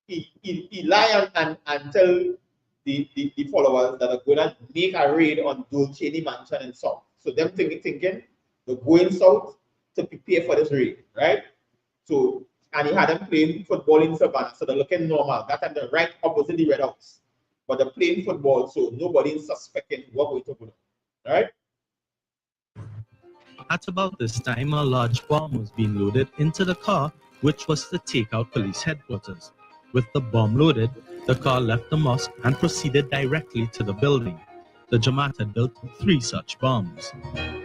he lie and tell the followers that are going to make a raid on Dolce mansion in south. So them thinking they're going south to prepare for this raid, right? So, and he had them playing football in Savannah, so they're looking normal. That time they're right opposite the Red House. But they're playing football, so nobody is suspecting what going to go on. Right? At about this time, a large bomb was being loaded into the car, which was to take out police headquarters. With the bomb loaded, the car left the mosque and proceeded directly to the building. The Jamaat had built 3 such bombs.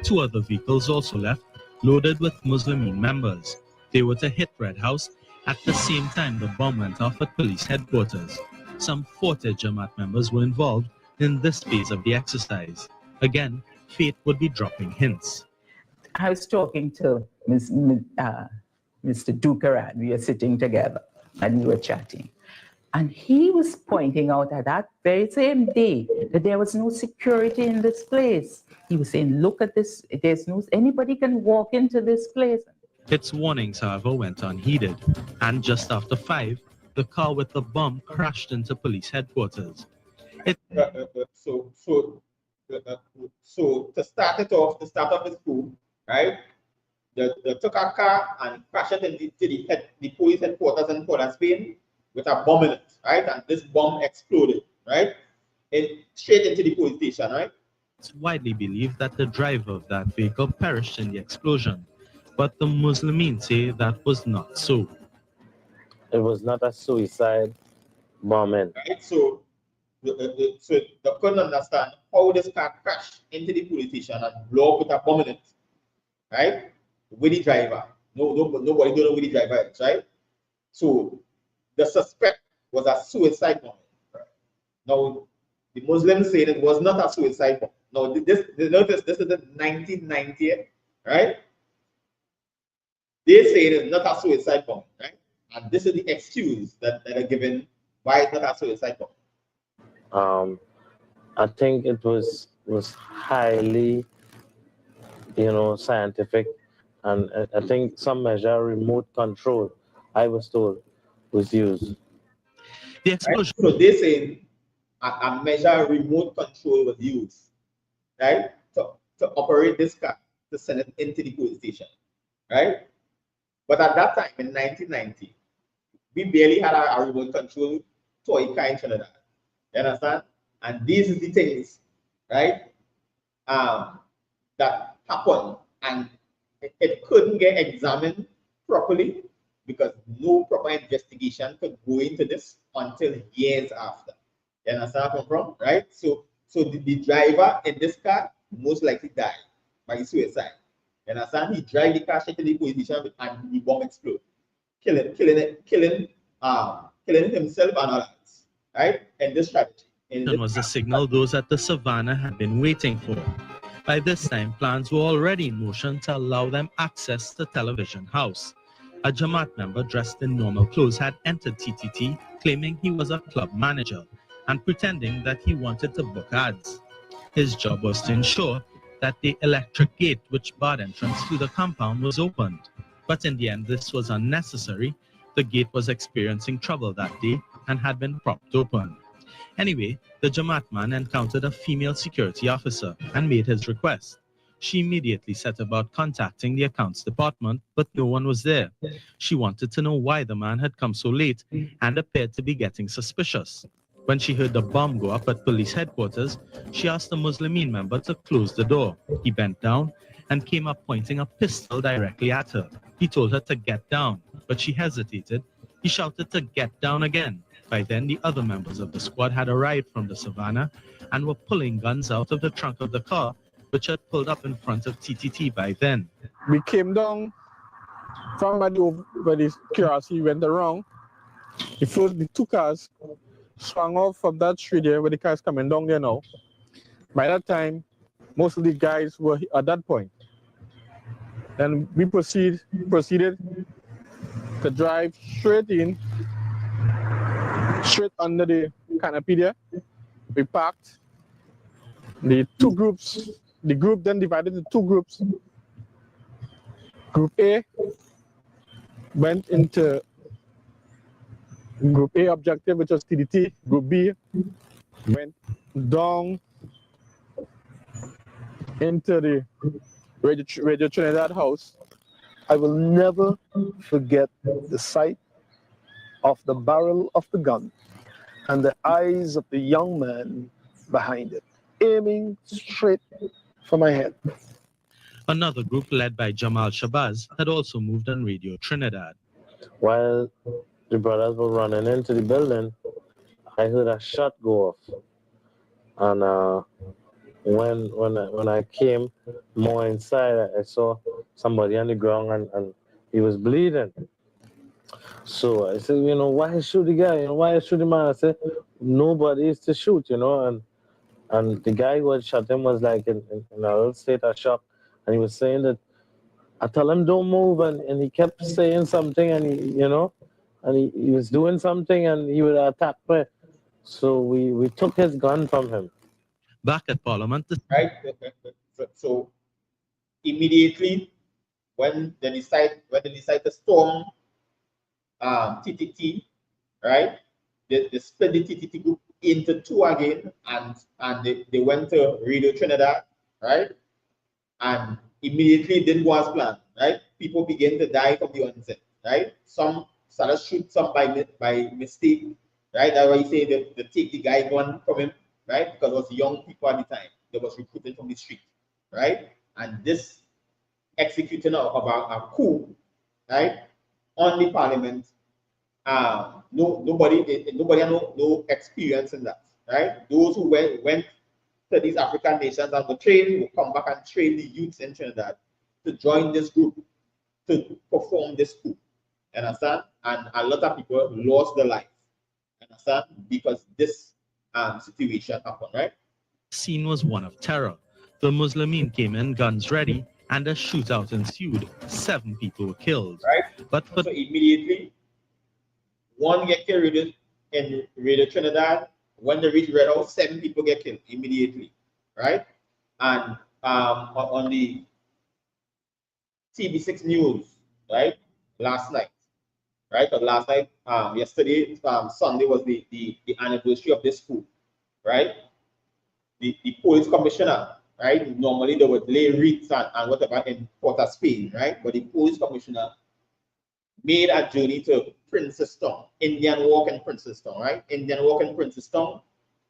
2 other vehicles also left, loaded with Muslimin members. They were to hit Red House at the same time the bomb went off at police headquarters. Some 40 Jamaat members were involved in this phase of the exercise. Again, fate would be dropping hints. I was talking to Mr. Dukaran. We were sitting together and we were chatting. And he was pointing out at that very same day that there was no security in this place. He was saying, look at this, anybody can walk into this place. Its warnings, however, went unheeded. And just after 5, the car with the bomb crashed into police headquarters. So to start off the coup, right? They took a car and crashed it into the police headquarters in Port of Spain with a bomb in it, right? And this bomb exploded, right? Straight into the police station, right? It's widely believed that the driver of that vehicle perished in the explosion, but the Muslimin say that was not so. It was not a suicide bombing. Right? So they couldn't understand how this car crashed into the police station and blew up with a bomb in it. right? With the driver. Nobody don't know who the driver is, right? So the suspect was a suicide bomber. Now, the Muslims say it was not a suicide bomb. Now, notice this is the 1990, right? They say it is not a suicide bomb, right? And this is the excuse that are given why it's not a suicide bomb. I think it was highly, scientific, and I think some measure remote control, I was told, was used. The explosion. Right? So they say a measure remote control was used, right, to operate this car to send it into the police station, right? But at that time in 1990, we barely had a remote control toy car in Trinidad. You understand? And these are the things, right, that happened, and it couldn't get examined properly because no proper investigation could go into this until years after. You understand where I'm from? Right? So the driver in this car most likely died by suicide. You understand? He drive the car straight to the police station and the bomb explode, killing himself and others. Right? And this strategy. Was the signal those at the savannah had been waiting for. By this time, plans were already in motion to allow them access to the television house. A Jamaat member dressed in normal clothes had entered TTT, claiming he was a club manager and pretending that he wanted to book ads. His job was to ensure that the electric gate which barred entrance to the compound was opened. But in the end, this was unnecessary. The gate was experiencing trouble that day and had been propped open. Anyway, the Jamaat man encountered a female security officer and made his request. She immediately set about contacting the accounts department, but no one was there. She wanted to know why the man had come so late and appeared to be getting suspicious. When she heard the bomb go up at police headquarters, she asked the Muslimeen member to close the door. He bent down and came up pointing a pistol directly at her. He told her to get down, but she hesitated. He shouted to get down again. By then, the other members of the squad had arrived from the savannah and were pulling guns out of the trunk of the car, which had pulled up in front of TTT by then. We came down from where the QRC went around. The two cars swung off from that street there where the cars coming down there now. By that time, most of the guys were at that point. Then we proceeded to drive straight under the canopy there. We parked. The group then divided into two groups. Group A went into Group A objective, which was TDT. Group B went down into the Radio Trinidad house. I will never forget the sight of the barrel of the gun and the eyes of the young man behind it, aiming straight for my head. Another group led by Jamal Shabazz had also moved on Radio Trinidad. While the brothers were running into the building, I heard a shot go off. And when I came more inside, I saw somebody on the ground and he was bleeding. So I said, why shoot the guy? Why shoot the man? I said, nobody is to shoot, And the guy who had shot him was like in a little state of shock. And he was saying that, I tell him don't move. And he kept saying something and he was doing something and he would attack me. So we took his gun from him. Back at Parliament. Right? So immediately when they decide to storm TTT, right? They split the TTT group into two again, and they went to Radio Trinidad, right? And immediately didn't go as planned, right? People began to die from the onset, right? Some started shoot some by mistake, right? That's why you say they take the guy gun from him, right? Because it was young people at the time. They was recruited from the street, right? And this executing of a coup, right? On the parliament, nobody had no experience in that, right? Those who went to these African nations and were trained will come back and train the youths in Trinidad to join this group to perform this coup. Understand? And a lot of people lost their life. Understand? Because this situation happened, right? Scene was one of terror. The Muslimin came in guns ready, and a shootout ensued. 7 people were killed. Right? But so immediately, one get killed in Radio Trinidad. When they reach Red House, 7 people get killed immediately, right? And on the TV6 News, right, last night, right? Or last night, yesterday, Sunday was the anniversary of this coup, right? The police commissioner, right? Normally they would lay wreaths and whatever in Port of Spain, right? But the police commissioner made a journey to Princestown, Indian Walk in Princestown, right? Indian Walk in Princestown,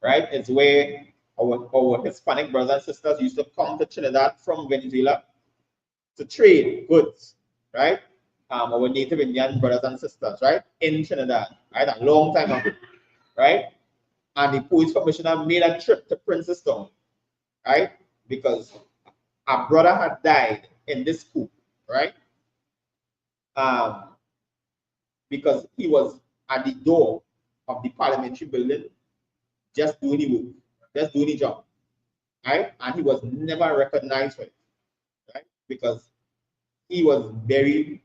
right? It's where our Hispanic brothers and sisters used to come to Trinidad from Venezuela to trade goods, right? Our native Indian brothers and sisters, right? In Trinidad, right? A long time ago, right? And the police commissioner made a trip to Princestown, right? Because a brother had died in this coup, right? Because he was at the door of the parliamentary building just doing the work, just doing the job, right? And he was never recognized for it, right? Because he was buried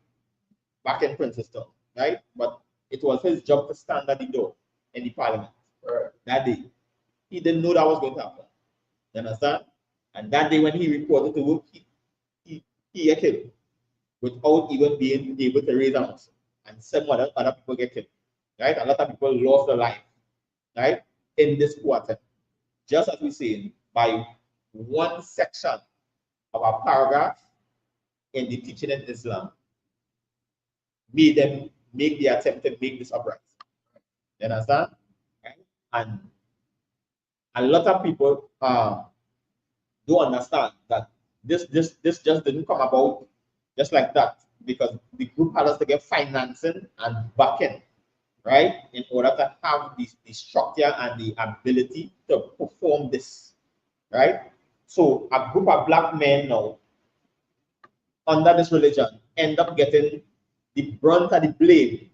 back in Princestown, right? But it was his job to stand at the door in the parliament that day. He didn't know that was going to happen. You understand? And that day when he reported to work, he got killed without even being able to raise arms. And some other people get killed, right? A lot of people lost their life, right? In this quarter, just as we say, by one section of a paragraph in the teaching in Islam, made them make the attempt to make this uprising. You understand? Right? And a lot of people don't understand that this just didn't come about just like that, because the group had us to get financing and backing, right, in order to have the structure and the ability to perform this, right? So a group of black men now under this religion end up getting the brunt of the blame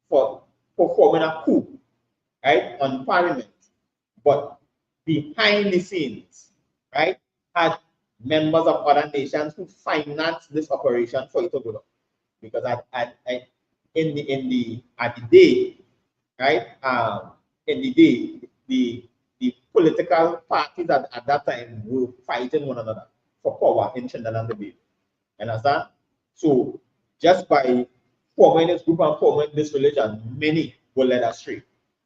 for performing a coup, right, on parliament. But behind the scenes, right, had members of other nations who financed this operation for it to go down. Because at the day, right, in the day, the political parties at that time were fighting one another for power in Trinidad and Tobago. Understand? So just by forming this group and forming this religion, many were led astray,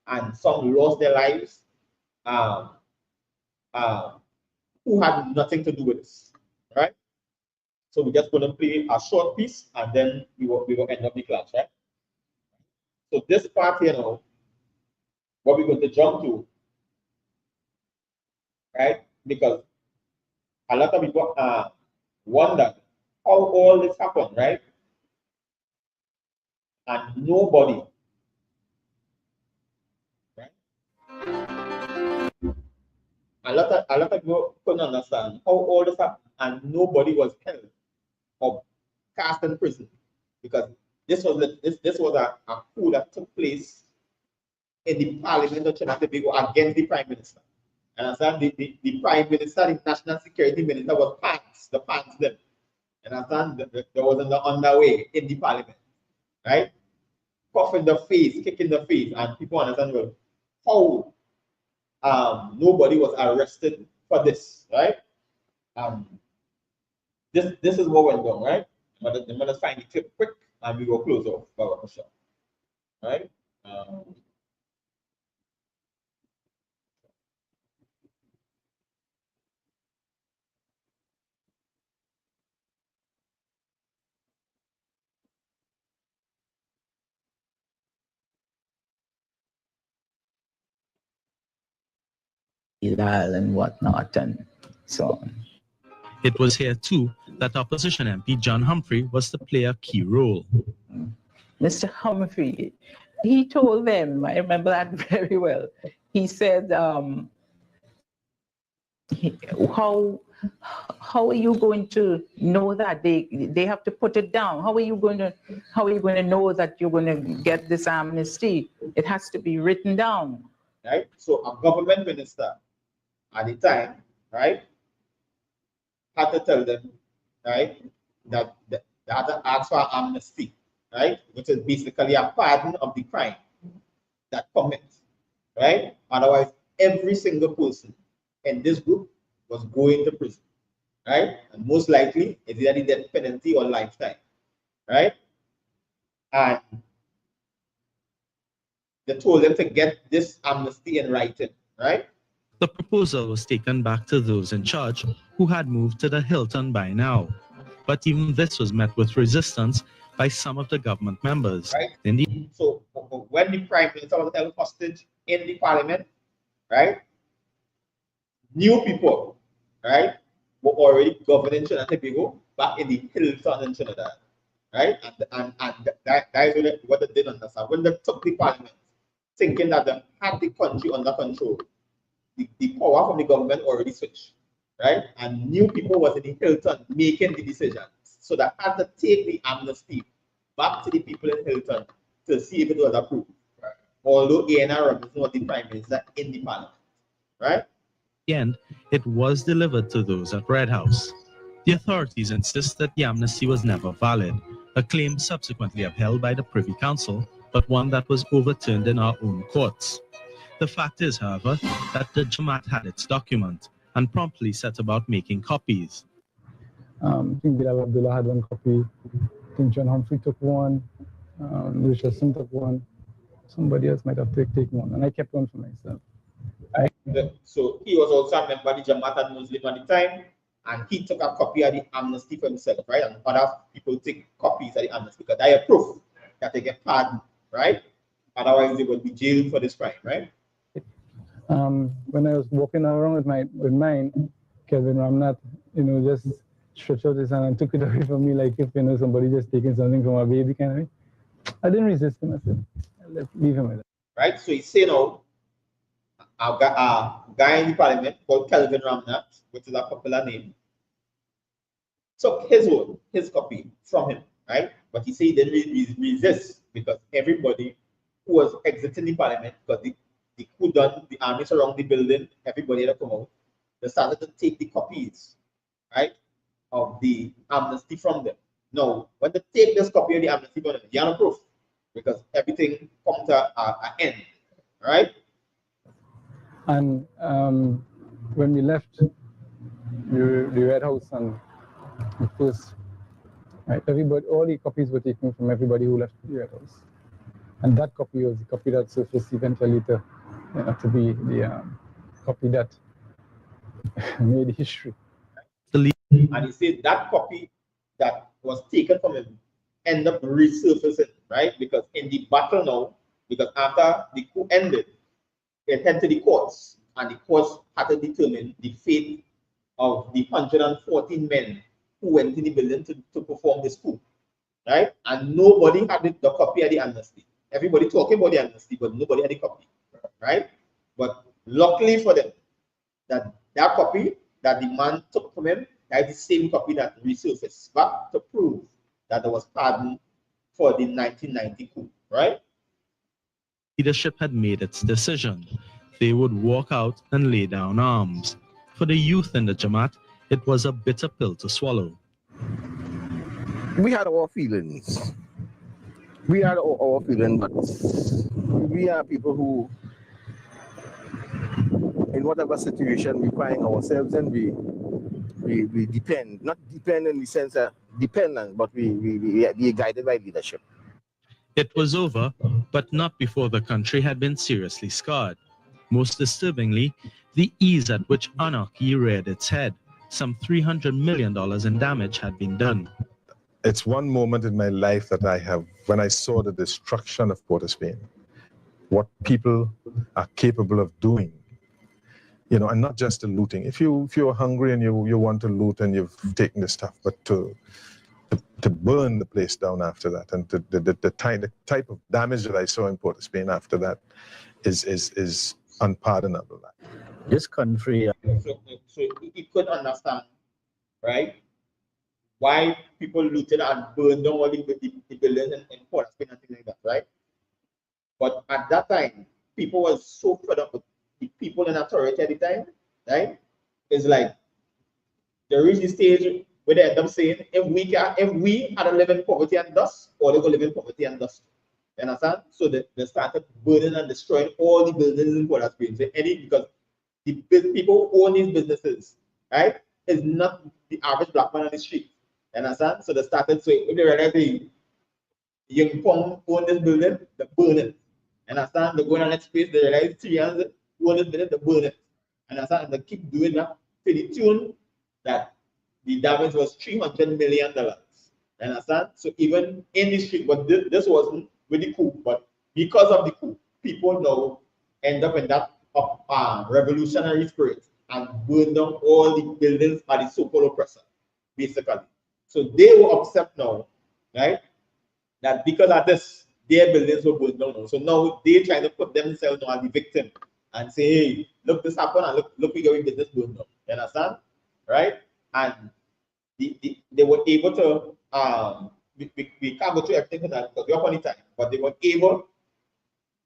and some lost their lives who had nothing to do with this, right? So we're just going to play a short piece, and then we will end up the class, right? So this part here now, what we're going to jump to, right? Because a lot of people wonder how all this happened, right? And nobody, right? A lot of people couldn't understand how all this happened, and nobody was killed or cast in prison, because this was a coup that took place in the Parliament of Trinidad and Tobago against the Prime Minister. And understand, the Prime Minister, the National Security Minister was the pants them. And understand, there was an underway in the Parliament, right? Cough in the face, kick in the face, and people understand, well, how nobody was arrested for this, right? This is what went down, right? I'm gonna find the clip quick, and we will close off our show, right? And whatnot and so on. It was here too that opposition MP John Humphrey was to play a key role. Mr. Humphrey, he told them, I remember that very well. He said, How are you going to know that they have to put it down? How are you going to know that you're going to get this amnesty? It has to be written down. Right? So a government minister at the time, right, had to tell them, right, that they had to ask for amnesty, right, which is basically a pardon of the crime that commits, right? Otherwise, every single person in this group was going to prison, right? And most likely, it's either the death penalty or lifetime, right? And they told them to get this amnesty in writing, right? The proposal was taken back to those in charge who had moved to the Hilton by now. But even this was met with resistance by some of the government members. Right? So when the Prime Minister was held hostage in the Parliament, right, new people, right, were already governing Trinidad and Tobago back in the Hilton in Trinidad, right? And that is what they didn't understand. When they took the Parliament, thinking that they had the country under control, the power from the government already switched, right? And new people was in the Hilton making the decisions. So they had to take the amnesty back to the people in Hilton to see if it was approved. Right? Although A.N.R. Robinson was the Prime Minister in the Parliament, right? In the end, it was delivered to those at Red House. The authorities insist that the amnesty was never valid, a claim subsequently upheld by the Privy Council, but one that was overturned in our own courts. The fact is, however, that the Jamaat had its document and promptly set about making copies. I think Bilal Abdullah had one copy. I think John Humphrey took one. Richardson took one. Somebody else might have taken one, and I kept one for myself. So he was also a member of the Jamaat and Muslim at the time, and he took a copy of the amnesty for himself, right? And other people take copies of the amnesty because they are proof that they get pardoned, right? Otherwise, they would be jailed for this crime, right? When I was walking around with mine, Kelvin Ramnath, just stretched out his hand and took it away from me like if somebody just taking something from a baby kind of thing. I didn't resist him. I said, let's leave him with it. Right? So he's saying now, a guy in the Parliament called Kelvin Ramnath, which is a popular name, took his copy from him, right? But he said he didn't resist because everybody who was exiting the Parliament, because the coup done, the army surrounded the building, everybody had to come out. They started to take the copies, right, of the amnesty from them. Now, when they take this copy of the amnesty from them, you have no proof because everything comes to an end, right? And when we left the Red House and the first, right, all the copies were taken from everybody who left the Red House. And that copy was the copy that surfaced eventually to be the copy that made history. And he said that copy that was taken from him ended up resurfacing, right? Because in the battle now, because after the coup ended, it went to the courts, and the courts had to determine the fate of the 114 men who went in the building to perform this coup, right? And nobody had the copy of the amnesty. Everybody talking about the amnesty, but nobody had a copy, right? But luckily for them, that copy that the man took from him, that is the same copy that resurfaced back to prove that there was pardon for the 1990 coup, right? Leadership had made its decision. They would walk out and lay down arms. For the youth in the Jamaat, it was a bitter pill to swallow. We had our feelings. We had our feelings, but we are people who, in whatever situation we find ourselves in, we depend, not depend in the sense of dependent, but we are guided by leadership. It was over, but not before the country had been seriously scarred. Most disturbingly, the ease at which anarchy reared its head. Some $300 million in damage had been done. It's one moment in my life that I have when I saw the destruction of Port of Spain, what people are capable of doing, and not just the looting. If you're hungry and you want to loot and you've taken the stuff, but to burn the place down after that, and the type of damage that I saw in Port of Spain after that is unpardonable. This country. So you could understand, right, why people looted and burned down all the buildings in Port Spain and things like that, right? But at that time, people were so fed up with the people in authority at the time, right? It's like they reach the stage where they end up saying, if we had to live in poverty and dust, or they go live in poverty and dust. You understand? So they started burning and destroying all the buildings in Port Spain. So because the people who own these businesses, right, is not the average black man on the street. You understand? So they started saying, if they realize the young Pong own this building, they burn it. You understand? They go in the next place, they realize 3 years own this building, they burn it. You understand? And they keep doing that to the tune that the damage was $300 million. You understand? So even in the street, but this wasn't with the coup, but because of the coup, people now end up in that revolutionary spirit and burn down all the buildings by the so-called oppressor, basically. So they were upset now, right? That because of this, their buildings were burned down. So now they're trying to put themselves as the victim and say, hey, look, this happened, and look, we got your business burned down. You understand? Right? And they were able to, we can't go through everything tonight because we're up on the time, but they were able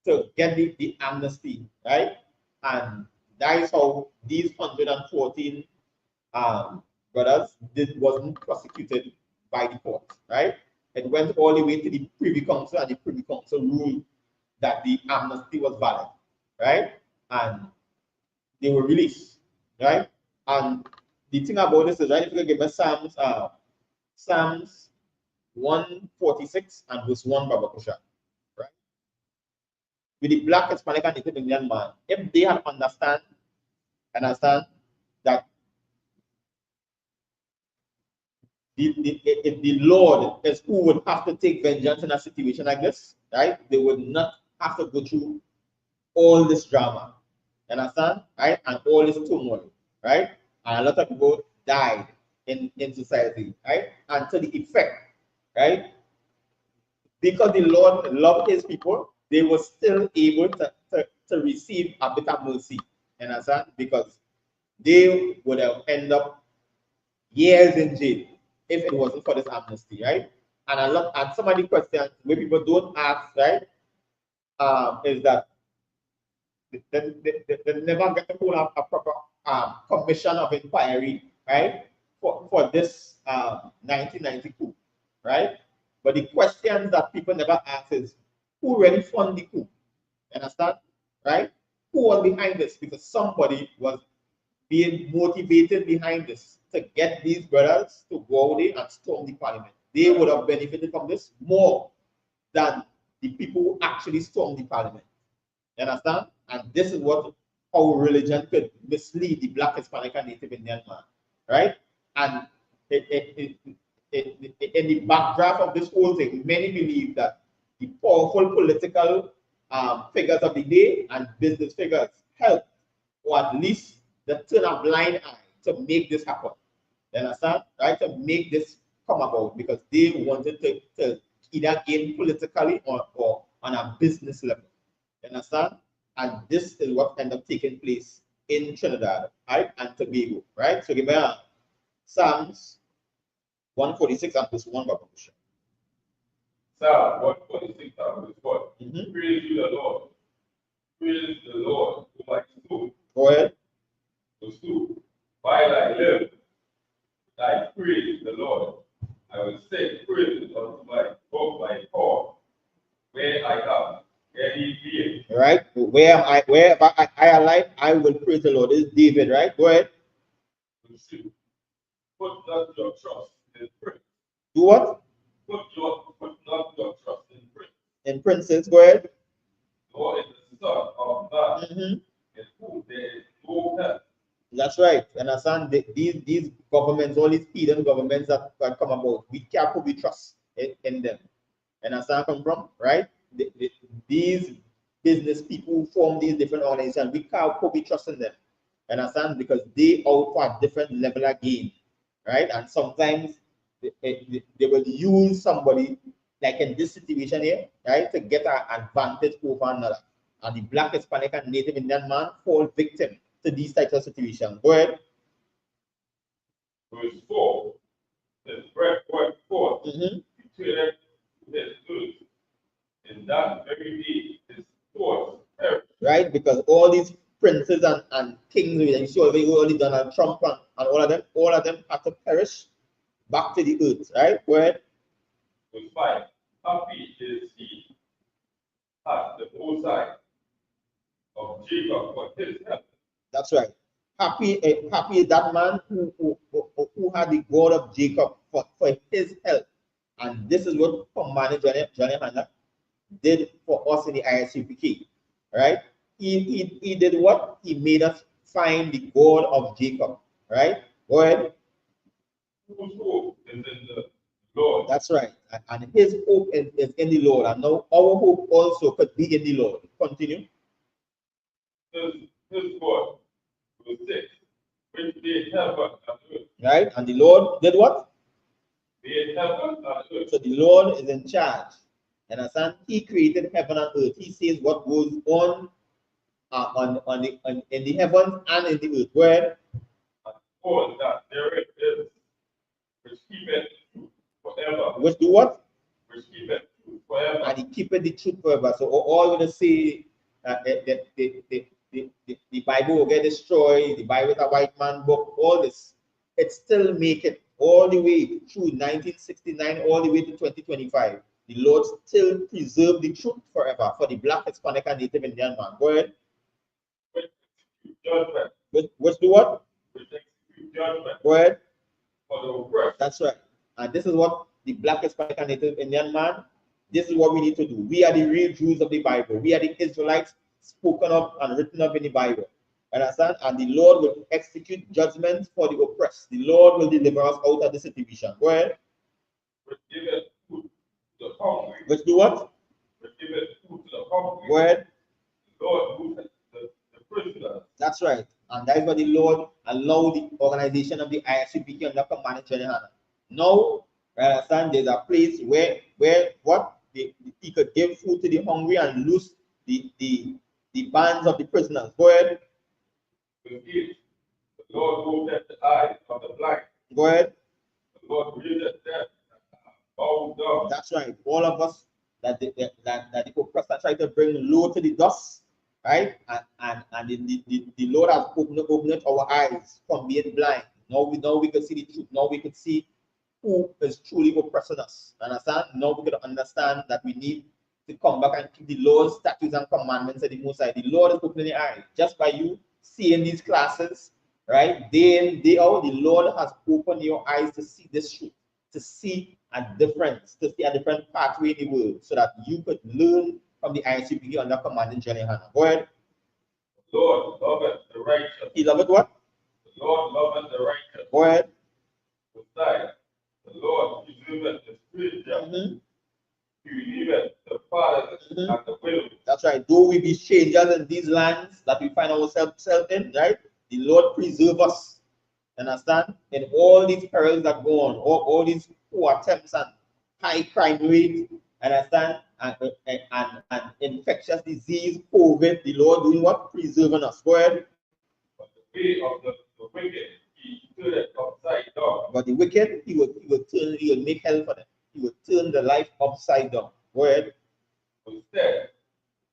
to get the amnesty, right? And that is how these 114 brothers wasn't prosecuted by the court, right? It went all the way to the Privy Council, and the Privy Council ruled that the amnesty was valid, right? And they were released, right? And the thing about this is, right, if you give us Psalms 146 and verse 1, Baba Kusha, right? With the black, Hispanic, and Native Indian man, if they had understand that if the Lord is who would have to take vengeance in a situation like this, right? They would not have to go through all this drama, understand? Right? And all this turmoil, right? And a lot of people died in society, right? And to the effect, right? Because the Lord loved his people, they were still able to receive a bit of mercy, understand? Because they would have ended up years in jail if it wasn't for this amnesty, right? And some of the questions where people don't ask, right, is that they never get to hold a proper commission of inquiry, right, for this 1990 coup, right? But the questions that people never ask is, who really funded the coup? Understand? Right? Who was behind this? Because somebody was being motivated behind this to get these brothers to go out there and storm the parliament. They would have benefited from this more than the people who actually stormed the parliament. You understand? And this is how religion could mislead the black, Hispanic, and Native Indian man, right? And in the backdraft of this whole thing, many believe that the powerful political figures of the day and business figures helped, or at least they turn a blind eye to make this happen. You understand? Right? To make this come about because they wanted to either gain politically or on a business level. You understand? And this is what ended up taking place in Trinidad, right? And Tobago, right? So give me Psalms 146 and verse 1, Baba Kusha. Psalm 146 and verse 1. Praise you, the Lord. Praise the Lord, who I stood. Go ahead. To stood. While I live, I praise the Lord. I will say praise unto my God, where I am. Right, where I alive, I will praise the Lord. This is David, right? Go ahead. Put not your trust in prince. Do what? Put not your trust in prince. In princes, go ahead. Nor in the Son of Man, in whom there is no help. That's right. And understand these governments, all these hidden governments that come about, we can't put trust in them. And understand come from, right? These business people who form these different organizations, we can't put trust in them. And understand? Because they out for a different level of gain, right? And sometimes they will use somebody, like in this situation here, right, to get an advantage over another. and the Black, Hispanic, and Native Indian man fall victim to these types of situations. Go ahead. Verse 4, the bread went forth, he traded his goods. In that very day, his force perished. Right, because all these princes and kings, you saw already Donald Trump and all of them had to perish back to the earth. Right, go ahead. Verse 5, happy is he at the both sides of Jacob for his help. That's right. Happy is that man who had the God of Jacob for his help. And this is what Commander Johnny Hanna did for us in the ISUPK. Right? He did what? He made us find the God of Jacob. Right? Go ahead. Whose hope is in the Lord. That's right. And his hope is in the Lord. And now our hope also could be in the Lord. Continue. His God. Verse 6, which made heaven and earth. Right? And the Lord did what? Made heaven and earth. So the Lord is in charge. And understand? He created heaven and earth. He says what goes on in the heavens and in the earth. Where? All that there is, which keepeth truth forever. Which do what? Which keepeth truth forever. And he keepeth the truth forever. So all when they say that the Bible will get destroyed, the Bible is a white man book, all this, it still make it all the way through 1969, all the way to 2025. The Lord still preserve the truth forever for the Black, Hispanic, and Native Indian man. Go ahead. Judgment. Which do what? Which execute judgment. Go ahead. For the oppressed. That's right. And this is what the Black, Hispanic, and Native Indian man, this is what we need to do. We are the real Jews of the Bible. We are the Israelites spoken of and written of in the Bible. Understand? And the Lord will execute judgment for the oppressed. The Lord will deliver us out of the situation. Go ahead. Which giveth food to the hungry. Which do what? Which giveth food to the hungry. Go ahead. The Lord moveth the prisoners. That's right. And that is what the Lord allowed the organization of the ISUPK under command of Johnny Hanna. Now, understand, there's a place where what? He could give food to the hungry and loose the bands of the prisoners. Go ahead. The Lord opened the eyes of the blind. Go ahead. The Lord raised them and bowed down. That's right. All of us that the oppressor try to bring low to the dust, right? And the Lord has opened our eyes from being blind. Now we can see the truth. Now we can see who is truly oppressing us. Understand? Now we can understand that we need to come back and keep the laws, statutes, and commandments of the Most High. The Lord is opening the eye. Just by you seeing these classes, right? Day in, day out, the Lord has opened your eyes to see this truth, to see a difference, to see a different pathway in the world, so that you could learn from the ISUPK under commanding Johnny Hanna. Go ahead. The Lord loveth the righteous. He loveth what? The Lord loveth the righteous. Go ahead. Besides, the Lord preserveth the stranger. He relieveth the fatherless and the widow. That's right. Though we be strangers in these lands that we find ourselves in, right? The Lord preserve us. Understand? In all these perils that go on, all these poor attempts and high crime rate, understand? And infectious disease, COVID, the Lord doing what? Preserving us. Go ahead. But the way of the wicked, he turned it upside down. But the wicked, he will make hell for them. He will turn the life upside down. Go ahead. Instead,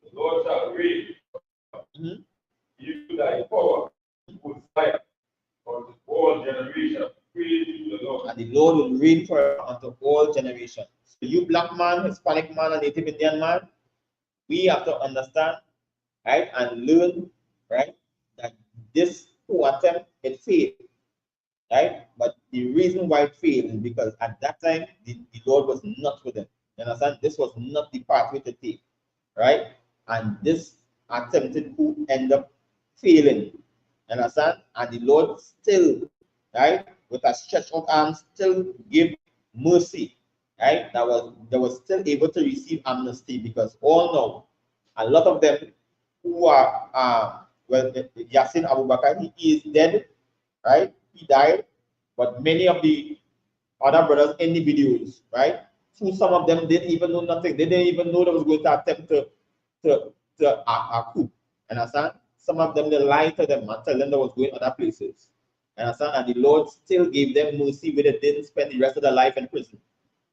the Lord shall reign. You thy power, whose life unto all generations. Praise you, the Lord. And the Lord will reign forever unto all generations. So you black man, Hispanic man, and Native Indian man, we have to understand, right, and learn, right, that this whole attempt, it failed. Right? But the reason why it failed is because at that time the Lord was not with them. You understand? This was not the pathway to take, right? And this attempted to end up failing. You understand? And the Lord still, right, with a stretched out arms, still give mercy, right? That was still able to receive amnesty, because all know a lot of them who are well, Yassin Abu Bakr, he is dead, right? He died, but many of the other brothers in the videos, right? So some of them didn't even know nothing. They didn't even know they was going to attempt to to a coup. Understand? Some of them, they lied to them and tell them they was going other places. Understand? And the Lord still gave them mercy where they didn't spend the rest of their life in prison.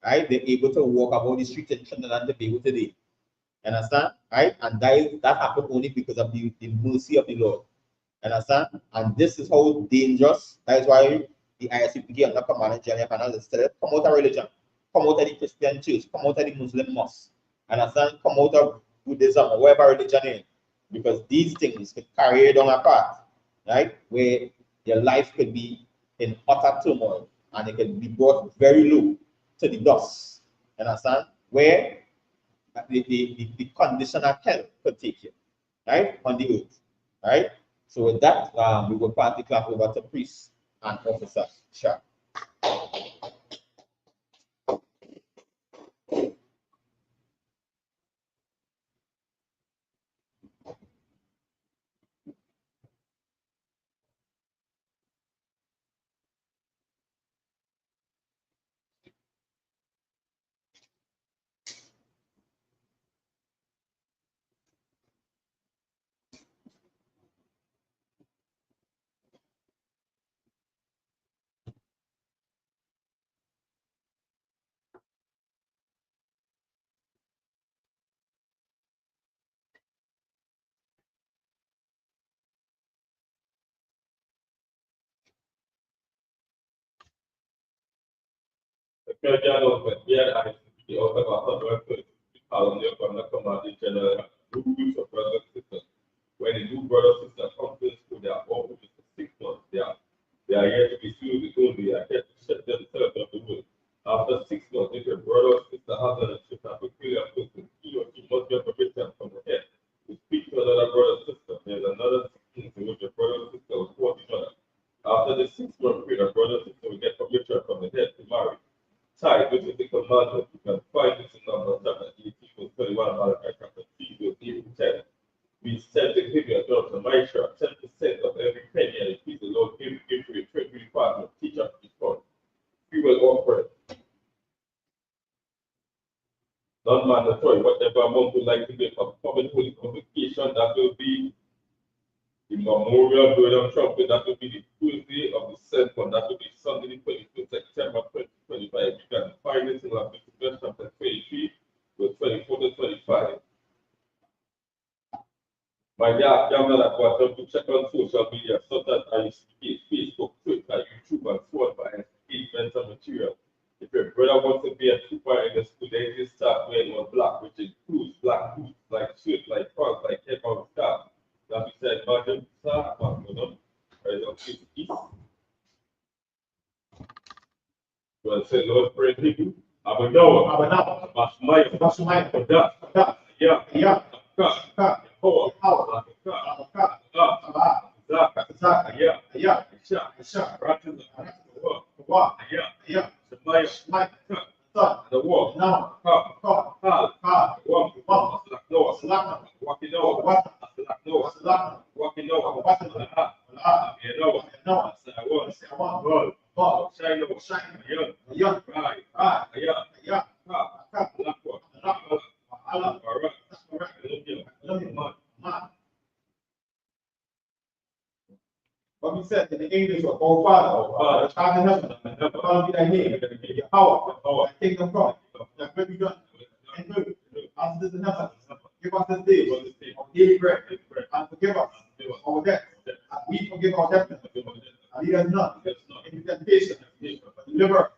Right? They're able to walk about the streets in Trinidad and Tobago today. Understand? Right? And that happened only because of the mercy of the Lord. Understand? And this is how dangerous. That is why the ISUPK under command of General Panel said, come out of religion, come out of the Christian church, come out of the Muslim mosque. Understand? Come out of Buddhism or whatever religion is. Because these things could carry you down a path, right? Where your life could be in utter turmoil and it can be brought very low to the dust. Understand? Where the condition of hell could take you, right? On the earth, right? So with that, we will pass the clap over to priests and officers. Sure. When the two brothers and sisters come to school, they are all for 6 months. They are here to be students only. They are here to set themselves up the world. After 6 months, if your brother or sister has a peculiar person, he or she must be permission from the head to speak to another brother or sister. There's another 6 months in which your brother or sister will support each other. After the 6-month period, a brother or sister will get permission from the head to marry. Tithe, which is the commandment. You can find this in Numbers chapter 18, verse 31, Malachi chapter 3, verse 8 to 10. We said to him, your daughter, my share, 10% of every penny and increase the Lord give to your treasury department, teach us this God. We will offer it. Non-mandatory, whatever amount you like to give, a public holy convocation, that will be the memorial burden of trumpet, that will be the Tuesday of the 7th, that will be Sunday, the 22nd September 2025. You can find it in Leviticus chapter 23, verse 24 to 25. My young man at WhatsApp to check on social media such as ISP, Facebook, Twitter, YouTube, and so on for events and material. If your brother wants to be a trooper in the school, they just start wearing one black, which includes black boots, like shirts, like frogs, like head-on scarf. That we said, Martin, sir, Martin, right on east. Well, say, Lord, pray people. Abanawa, Basmai, for that. Yeah. Power. What we said in the English was, "Oh Father, the child in heaven, hallowed be thy name, your power, thy kingdom come, thy will be done, and good, as it is in heaven. Give us this day our daily bread, and forgive us our debts, as we forgive our debtors. And lead us not into temptation, but deliver us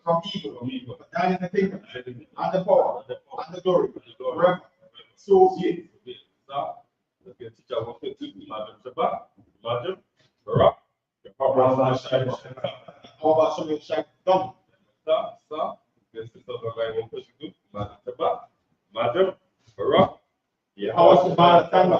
from evil. For thine is the kingdom, and the power, and the glory, forever. So be it." The teacher wants to do Madam Shabbat, Madam. Rock. How about some shake down? Stop. This is the guy who push you. Madam, Rock. Yeah. How was the bad time?